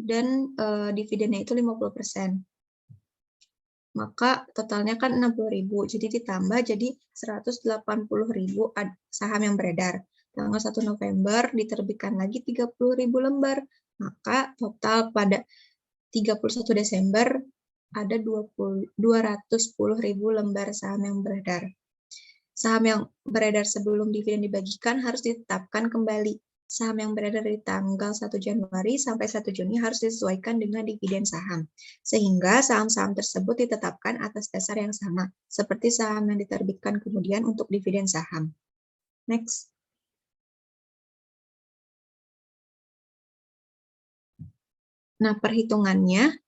C: dan dividennya itu 50%. Maka totalnya kan 60.000, jadi ditambah jadi 180.000 saham yang beredar. Tanggal 1 November diterbitkan lagi 30.000 lembar, maka total pada 31 Desember ada 210.000 lembar saham yang beredar. Saham yang beredar sebelum dividen dibagikan harus ditetapkan kembali. Saham yang beredar dari tanggal 1 Januari sampai 1 Juni harus disesuaikan dengan dividen saham. Sehingga saham-saham tersebut ditetapkan atas dasar yang sama, seperti saham yang diterbitkan kemudian untuk dividen saham. Next. Nah, perhitungannya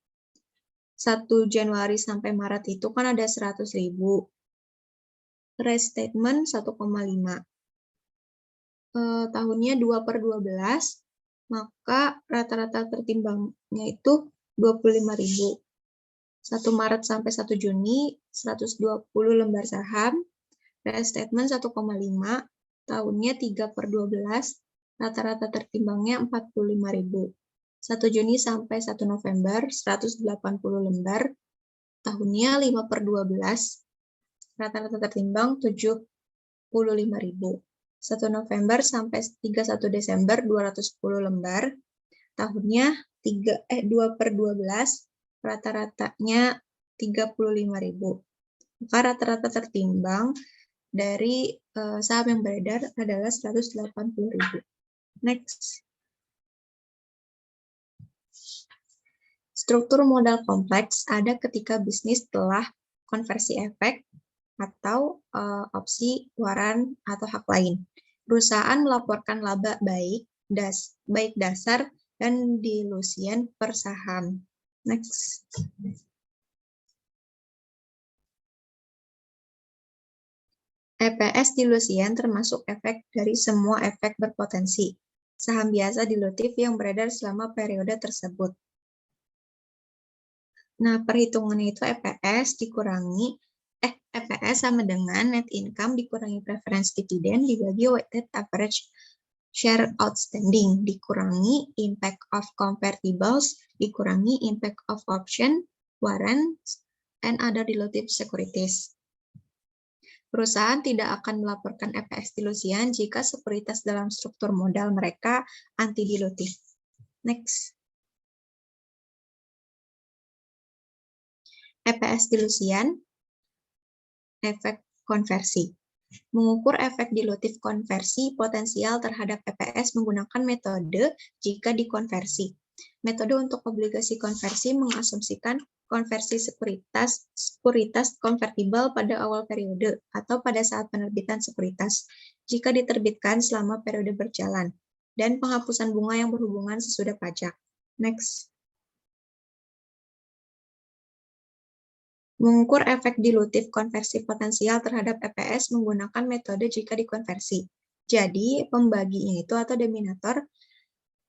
C: 1 Januari sampai Maret itu kan ada 100.000. Restatement 1,5. Tahunnya 2/12, maka rata-rata tertimbangnya itu 25.000. 1 Maret sampai 1 Juni, 120 lembar saham, restatement 1,5, tahunnya 3/12, rata-rata tertimbangnya 45.000. 1 Juni sampai 1 November, 180 lembar, tahunnya 5/12, rata-rata tertimbang 75.000. 1 November sampai 31 Desember 210 lembar, tahunnya 2/12, rata-ratanya 35.000. Maka rata-rata tertimbang dari saham yang beredar adalah 180.000. Next. Struktur modal kompleks ada ketika bisnis telah konversi efek atau opsi, waran, atau hak lain. Perusahaan melaporkan laba baik dasar dan dilusian per saham. Next. EPS dilusian termasuk efek dari semua efek berpotensi. Saham biasa dilutif yang beredar selama periode tersebut. Nah, perhitungannya itu EPS sama dengan net income dikurangi preference dividen dibagi weighted average share outstanding dikurangi impact of convertibles dikurangi impact of option, warrants, and other dilutive securities. Perusahaan tidak akan melaporkan EPS dilusian jika sekuritas dalam struktur modal mereka anti-dilutif. Next. EPS dilusian, efek konversi. Mengukur efek dilutif konversi potensial terhadap EPS menggunakan metode jika dikonversi. Metode untuk obligasi konversi mengasumsikan konversi sekuritas konvertibel pada awal periode atau pada saat penerbitan sekuritas jika diterbitkan selama periode berjalan, dan penghapusan bunga yang berhubungan sesudah pajak. Next. Mengukur efek dilutif konversi potensial terhadap EPS menggunakan metode jika dikonversi. Jadi, pembaginya itu atau denominator,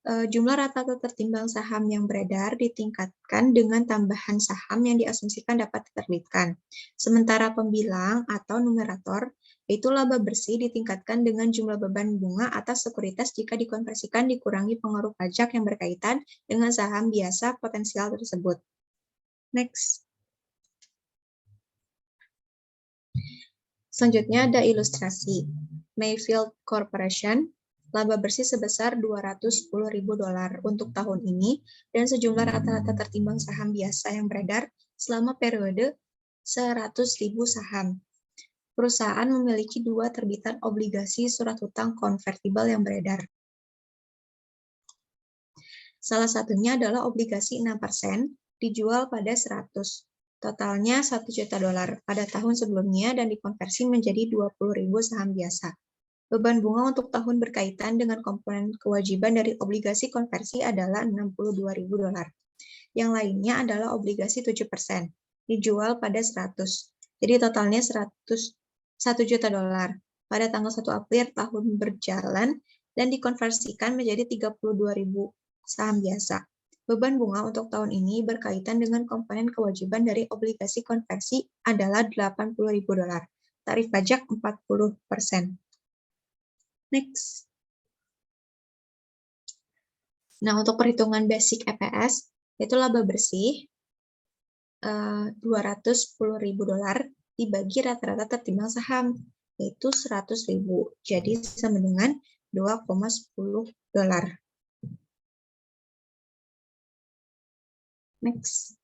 C: jumlah rata-rata tertimbang saham yang beredar ditingkatkan dengan tambahan saham yang diasumsikan dapat diterbitkan. Sementara pembilang atau numerator, yaitu laba bersih ditingkatkan dengan jumlah beban bunga atas sekuritas jika dikonversikan dikurangi pengaruh pajak yang berkaitan dengan saham biasa potensial tersebut. Next. Selanjutnya ada ilustrasi. Mayfield Corporation, laba bersih sebesar $210.000 untuk tahun ini, dan sejumlah rata-rata tertimbang saham biasa yang beredar selama periode 100.000 saham. Perusahaan memiliki 2 terbitan obligasi surat hutang konvertibel yang beredar. Salah satunya adalah obligasi 6% dijual pada 100. Totalnya $1 juta pada tahun sebelumnya dan dikonversi menjadi 20.000 saham biasa. Beban bunga untuk tahun berkaitan dengan komponen kewajiban dari obligasi konversi adalah $62.000. Yang lainnya adalah obligasi 7%, dijual pada 100. Jadi totalnya $1 juta pada tanggal 1 April tahun berjalan dan dikonversikan menjadi 32.000 saham biasa. Beban bunga untuk tahun ini berkaitan dengan komponen kewajiban dari obligasi konversi adalah $80.000. Tarif pajak 40%. Next. Nah, untuk perhitungan basic EPS, yaitu laba bersih $210.000 dibagi rata-rata tertimbang saham, yaitu 100.000. Jadi sama dengan $2,10. Next.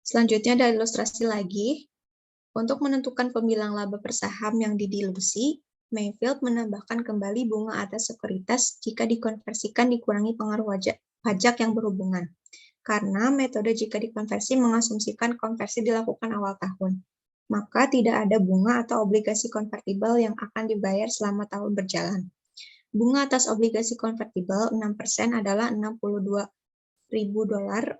C: Selanjutnya ada ilustrasi lagi. Untuk menentukan pembilang laba per saham yang didilusi, Mayfield menambahkan kembali bunga atas sekuritas jika dikonversikan dikurangi pengaruh pajak yang berhubungan. Karena metode jika dikonversi mengasumsikan konversi dilakukan awal tahun, maka tidak ada bunga atau obligasi konvertibel yang akan dibayar selama tahun berjalan. Bunga atas obligasi konvertibel 6% adalah $62.000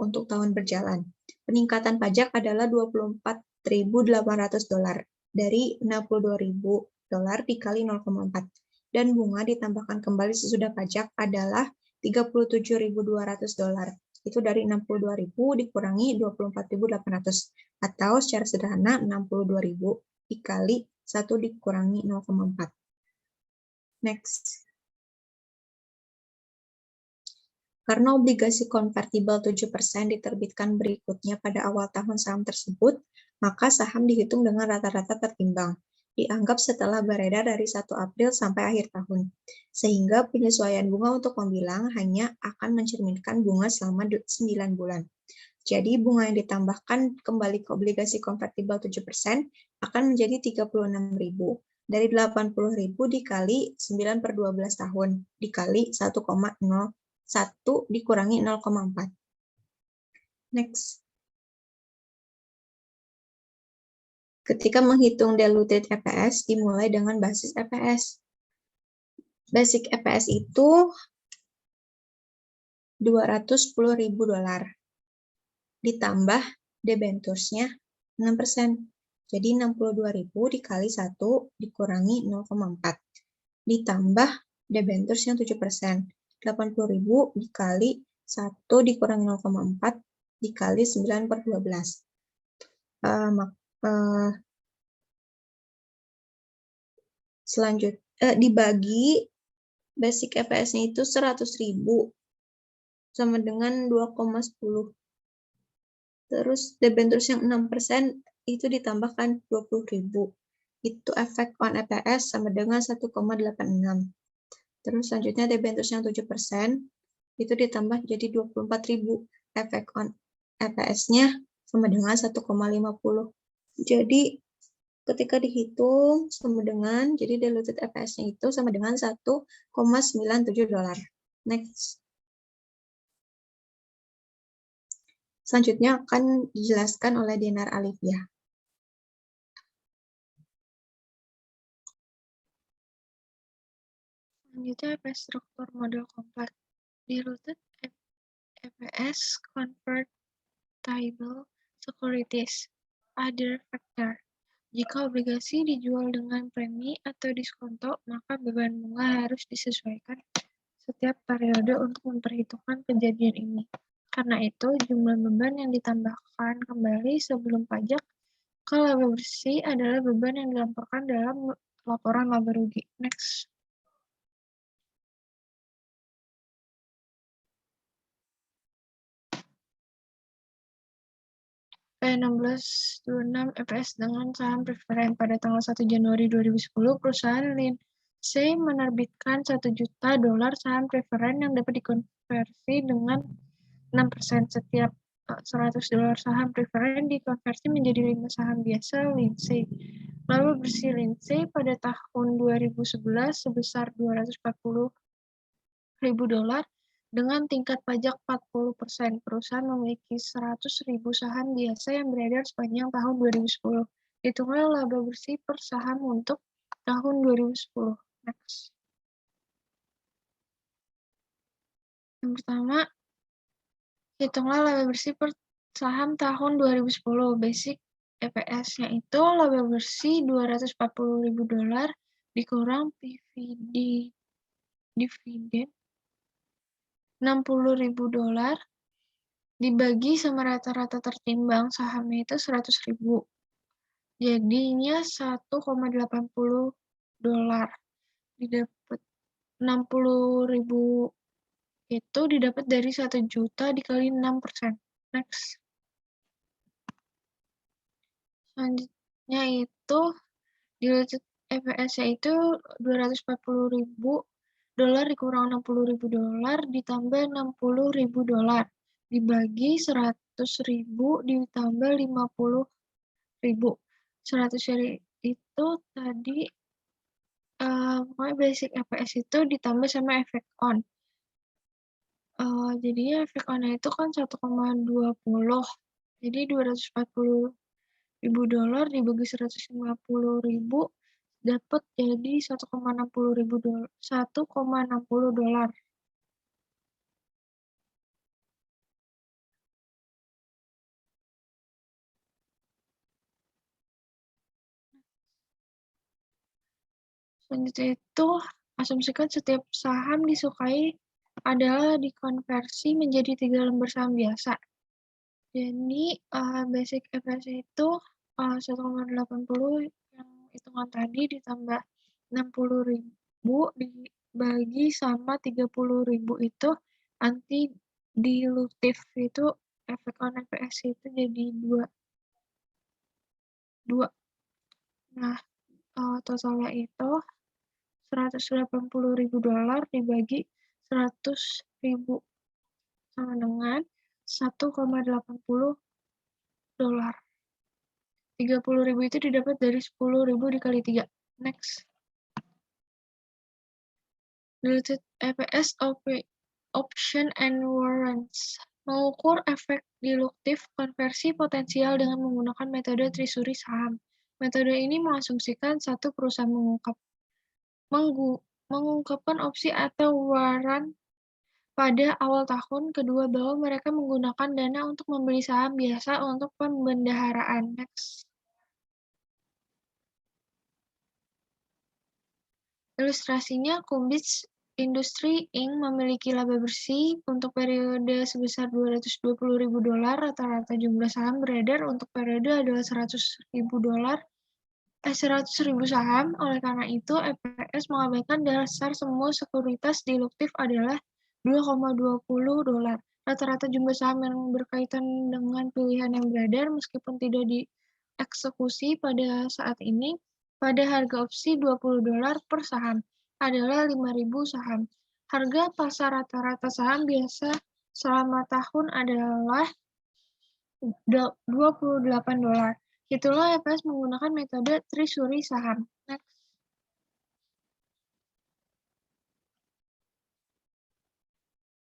C: untuk tahun berjalan. Peningkatan pajak adalah $24.800 dari $62.000 dikali 0,4. Dan bunga ditambahkan kembali sesudah pajak adalah $37.200. Itu dari 62.000 dikurangi 24.800. Atau secara sederhana 62.000 dikali 1 dikurangi 0,4. Next. Karena obligasi konvertibel 7% diterbitkan berikutnya pada awal tahun saham tersebut, maka saham dihitung dengan rata-rata tertimbang, dianggap setelah beredar dari 1 April sampai akhir tahun. Sehingga penyesuaian bunga untuk pembilang hanya akan mencerminkan bunga selama 9 bulan. Jadi bunga yang ditambahkan kembali ke obligasi konvertibel 7% akan menjadi 36.000. Dari 80.000 dikali 9/12 tahun, dikali 1,01 dikurangi 0,4. Next. Ketika menghitung diluted EPS, dimulai dengan basis EPS. Basic EPS itu $210.000. Ditambah debentures-nya 6%. Jadi 62.000 dikali 1 dikurangi 0,4. Ditambah debentures yang 7%. 80.000 dikali 1 dikurangi 0,4 dikali 9/12. Selanjutnya dibagi basic EPS-nya itu 100.000 sama dengan 2,10. Terus debentures yang 6% itu ditambahkan 20.000. Itu efek on EPS sama dengan 1,86. Terus selanjutnya debentures yang 7% itu ditambah jadi 24.000. Efek on EPS-nya sama dengan 1,50. Jadi ketika dihitung sama dengan, jadi diluted EPS-nya itu sama dengan 1,97 dolar. Next. Selanjutnya akan dijelaskan oleh Dinar Alivia.
D: Selanjutnya EPS struktur model kompleks. Diluted EPS convertible securities. Other factor. Jika obligasi dijual dengan premi atau diskonto, maka beban bunga harus disesuaikan setiap periode untuk memperhitungkan kejadian ini. Karena itu, jumlah beban yang ditambahkan kembali sebelum pajak ke laba bersih adalah beban yang dilaporkan dalam laporan laba rugi. Next. P1626 EPS dengan saham preferen pada tanggal 1 Januari 2010, perusahaan Lindsay menerbitkan 1 juta dolar saham preferen yang dapat dikonversi dengan 6%. Setiap 100 dolar saham preferen dikonversi menjadi 5 saham biasa Lindsay. Laba bersih Lindsay pada tahun 2011 sebesar 240.000 dolar dengan tingkat pajak 40%. Perusahaan memiliki 100.000 saham biasa yang beredar sepanjang tahun 2010. Hitunglah laba bersih per saham untuk tahun 2010. Next. Yang pertama, hitunglah laba bersih per saham tahun 2010. Basic EPS-nya itu laba bersih 240.000 dolar dikurang dividen 60.000 dolar dibagi sama rata-rata tertimbang sahamnya itu 100.000. Jadinya 1,80 dolar. Didapat 60.000 itu didapat dari 1 juta dikali 6%. Next. Selanjutnya itu dilucut EPS-nya itu 240.000 dolar dikurang 60.000 dolar ditambah 60.000 dolar dibagi 100.000 ditambah 50.000. 100.000 itu tadi pokoknya basic EPS itu ditambah sama efek on. Jadinya efek on-nya itu kan 1,20. Jadi 240.000 dolar dibagi 150.000 dapat jadi 1,60 dolar. Selanjutnya itu asumsikan setiap saham disukai adalah dikonversi menjadi 3 lembar saham biasa. Jadi basic EPS itu 1,80 yang hitungan tadi ditambah 60.000 dibagi sama 30.000 itu anti dilutif itu efek on EPS itu jadi 2. Nah, totalnya itu 180.000 dolar dibagi 100.000 sama dengan 1,80 dolar. 30.000 itu didapat dari 10.000 dikali 3. Next. Diluted EPS option and warrants. Mengukur efek diluktif konversi potensial dengan menggunakan metode treasury saham. Metode ini mengasumsikan satu perusahaan mengungkapkan opsi atau warrant pada awal tahun, kedua bahwa mereka menggunakan dana untuk membeli saham biasa untuk pembendaharaan. Next. Ilustrasinya, Cummins Industries Inc. memiliki laba bersih untuk periode sebesar 220.000 dolar, rata-rata jumlah saham beredar untuk periode adalah 100.000 dolar, 100.000 saham. Oleh karena itu, EPS mengabaikan dasar semua sekuritas diluktif adalah $2,20. Rata-rata jumlah saham yang berkaitan dengan pilihan yang beredar meskipun tidak dieksekusi pada saat ini pada harga opsi $20 per saham adalah 5.000 saham. Harga pasar rata-rata saham biasa selama tahun adalah $28. Itulah EPS menggunakan metode treasury saham. Next.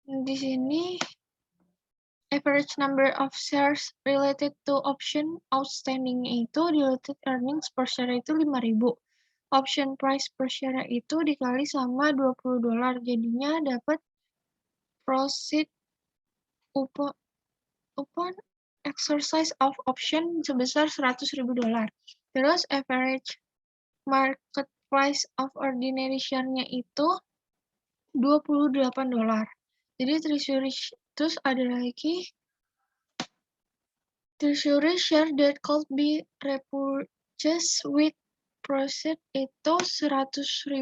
D: Di sini average number of shares related to option outstanding itu diluted earnings per share itu 5.000. Option price per share itu dikali sama $20. Jadinya dapat proceed upon exercise of option sebesar $100.000. Terus average market price of ordinary share-nya itu $28. Jadi treasury terus ada lagi treasury share that could be repurchased with proceeds itu $100.000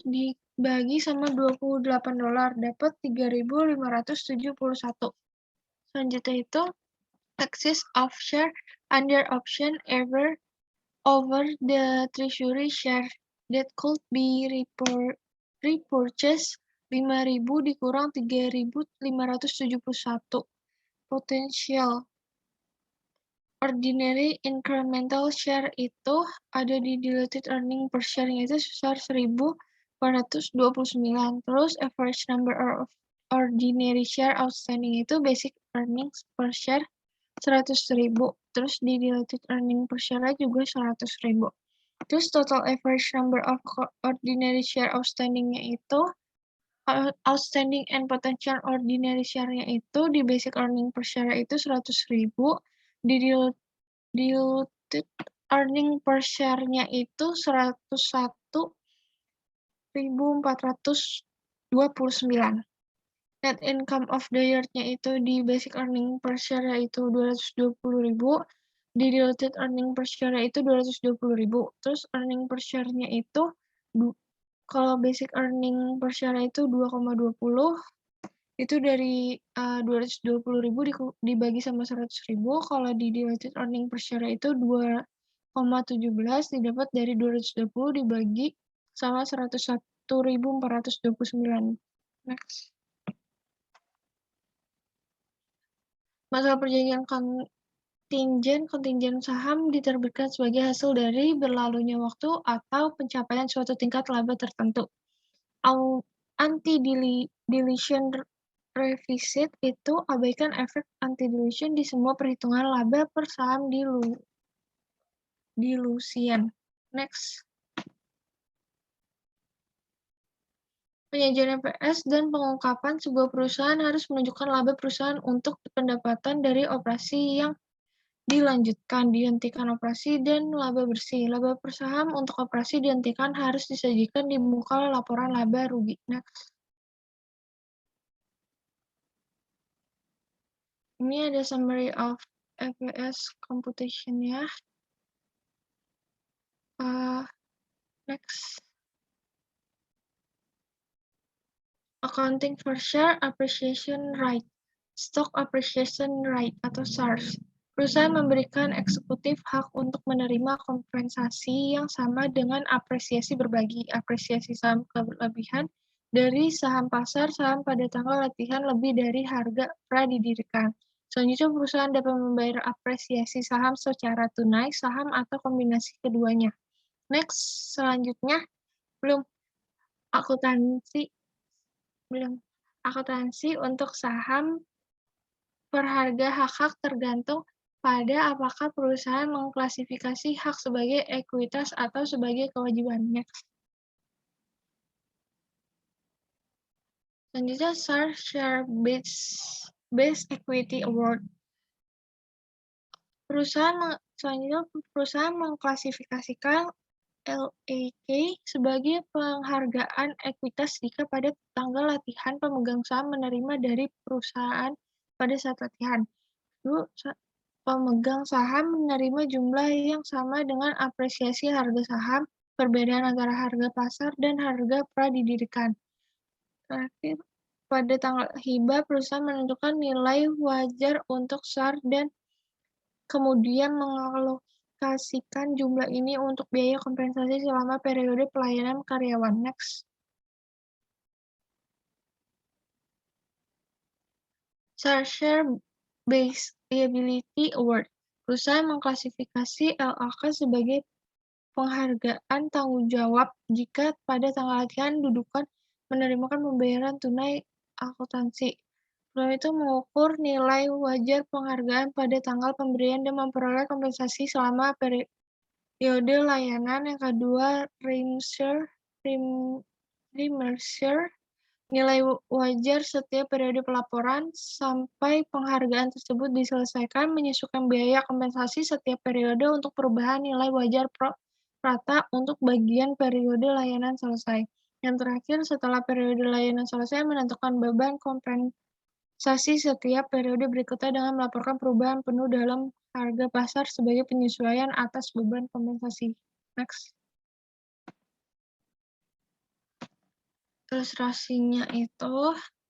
D: dibagi sama $28 dapat 3.571. Selanjutnya itu excess of share under option over the treasury share that could be repurchased 5.000 dikurang 3.571. Potential ordinary incremental share itu ada di diluted earning per share-nya itu sebesar 1.429. Terus average number of ordinary share outstanding itu basic earnings per share 100.000. Terus di diluted earning per share juga 100.000. Terus total average number of ordinary share outstanding-nya itu outstanding and potential ordinary share-nya itu di basic earning per share itu 100.000, di diluted earning per share-nya itu 101.429. Net income of the year-nya itu di basic earning per share itu 220.000, di diluted earning per share itu 220.000. Terus earning per share-nya itu kalau basic earning per share itu 2,20, itu dari 220.000 dibagi sama 100.000, kalau di diluted earning per share itu 2,17 didapat dari 220 dibagi sama 101.429. Next. Masalah perjanjian kontingen saham diterbitkan sebagai hasil dari berlalunya waktu atau pencapaian suatu tingkat laba tertentu. Anti-dilution revisit itu abaikan efek anti-dilution di semua perhitungan laba per saham dilusian. Next. Penyajian EPS dan pengungkapan sebuah perusahaan harus menunjukkan laba perusahaan untuk pendapatan dari operasi yang dilanjutkan, dihentikan operasi, dan laba bersih. Laba per saham untuk operasi dihentikan harus disajikan di muka laporan laba rugi. Next. Ini ada summary of EPS computation ya. Next. Accounting for Share Appreciation Right, Stock Appreciation Right atau SARS. Perusahaan memberikan eksekutif hak untuk menerima kompensasi yang sama dengan apresiasi berbagi, apresiasi saham kelebihan dari saham pasar saham pada tanggal latihan lebih dari harga pradidirikan. Selanjutnya, perusahaan dapat membayar apresiasi saham secara tunai, saham, atau kombinasi keduanya. Next, selanjutnya, akuntansi untuk saham per harga hak-hak tergantung pada apakah perusahaan mengklasifikasi hak sebagai ekuitas atau sebagai kewajiban. Next. Selanjutnya, SAR Share Based Equity Award. Perusahaan mengklasifikasikan LEK sebagai penghargaan ekuitas jika pada tanggal latihan pemegang saham menerima dari perusahaan pada saat latihan. pemegang saham menerima jumlah yang sama dengan apresiasi harga saham, perbedaan antara harga pasar dan harga pradidirikan. Terakhir, pada tanggal hibah, perusahaan menentukan nilai wajar untuk SAR dan kemudian mengalokasikan jumlah ini untuk biaya kompensasi selama periode pelayanan karyawan. Next. SAR Share Based Liability Award. Perusahaan mengklasifikasi LAK sebagai penghargaan tanggung jawab jika pada tanggal latihan dudukan menerimakan pembayaran tunai akuntansi. Program itu mengukur nilai wajar penghargaan pada tanggal pemberian dan memperoleh kompensasi selama periode layanan. Yang kedua, remercial, nilai wajar setiap periode pelaporan sampai penghargaan tersebut diselesaikan, menyesuaikan biaya kompensasi setiap periode untuk perubahan nilai wajar pro rata untuk bagian periode layanan selesai. Yang terakhir, setelah periode layanan selesai, menentukan beban kompensasi setiap periode berikutnya dengan melaporkan perubahan penuh dalam harga pasar sebagai penyesuaian atas beban kompensasi. Next. Ilustrasinya itu,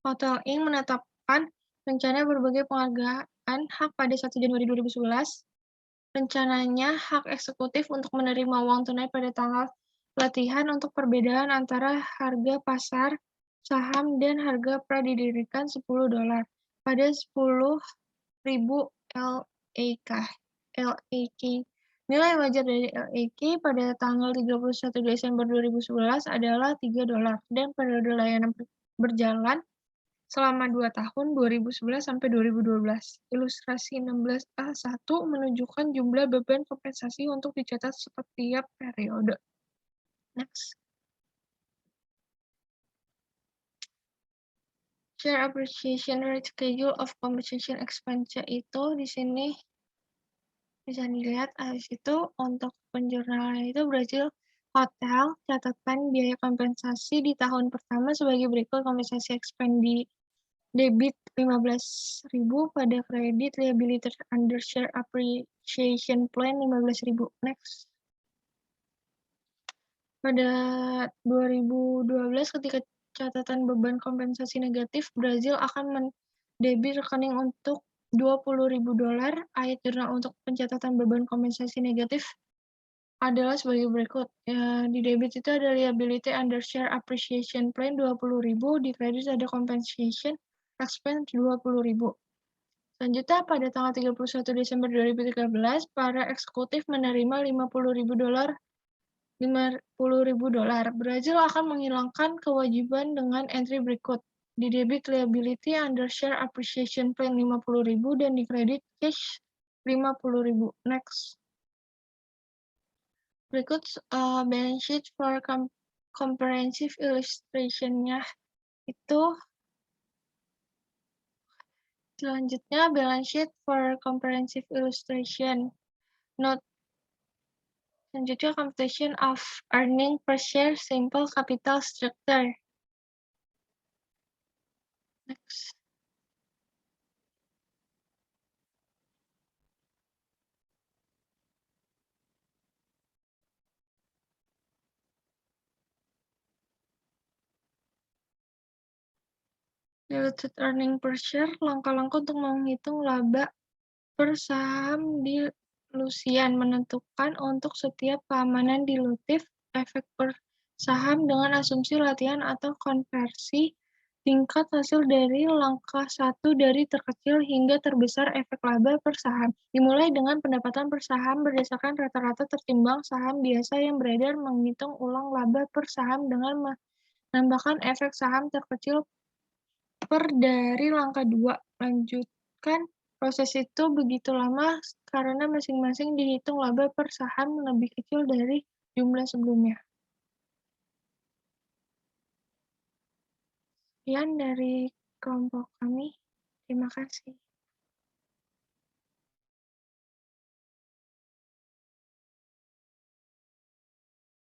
D: Hotel Inc. menetapkan rencana berbagai penghargaan hak pada 1 Januari 2011. Rencananya hak eksekutif untuk menerima uang tunai pada tanggal latihan untuk perbedaan antara harga pasar saham dan harga pradidirikan $10 pada 10.000 LAK. Nilai wajar dari LAK pada tanggal 31 Desember 2011 adalah $3 dan periode layanan berjalan selama 2 tahun, 2011 sampai 2012. Ilustrasi 16A1 menunjukkan jumlah beban kompensasi untuk dicatat setiap periode. Next. Share appreciation rate schedule of compensation expense itu di sini bisa dilihat. Habis itu untuk penjurnalnya itu Brazil Hotel, catatan biaya kompensasi di tahun pertama sebagai berikut: kompensasi expense di debit 15.000 pada kredit liability under share appreciation plan 15.000. Next. Pada 2012 ketika catatan beban kompensasi negatif, Brazil akan mendebit rekening untuk $20.000. Ayat jurnal untuk pencatatan beban kompensasi negatif adalah sebagai berikut. Di debit itu ada liability under share appreciation plan 20.000, di kredit ada compensation expense 20.000. Selanjutnya, pada tanggal 31 Desember 2013, para eksekutif menerima $50.000. Brazil akan menghilangkan kewajiban dengan entry berikut. Di debit liability under share appreciation plan 50.000 dan di kredit cash 50.000. Next. Berikut balance sheet for comprehensive illustration-nya itu. Selanjutnya, balance sheet for comprehensive illustration. Note. Selanjutnya, computation of earning per share simple capital structure. Next. Diluted earning per share, langkah-langkah untuk menghitung laba per saham dilusian, menentukan untuk setiap keamanan dilutif, efek per saham dengan asumsi latihan atau konversi, tingkat hasil dari langkah 1 dari terkecil hingga terbesar efek laba per saham. Dimulai dengan pendapatan per saham berdasarkan rata-rata tertimbang saham biasa yang beredar, menghitung ulang laba per saham dengan menambahkan efek saham terkecil per dari langkah 2. Lanjutkan proses itu begitu lama karena masing-masing dihitung laba per saham lebih kecil dari jumlah sebelumnya. Sekian dari kelompok kami. Terima kasih.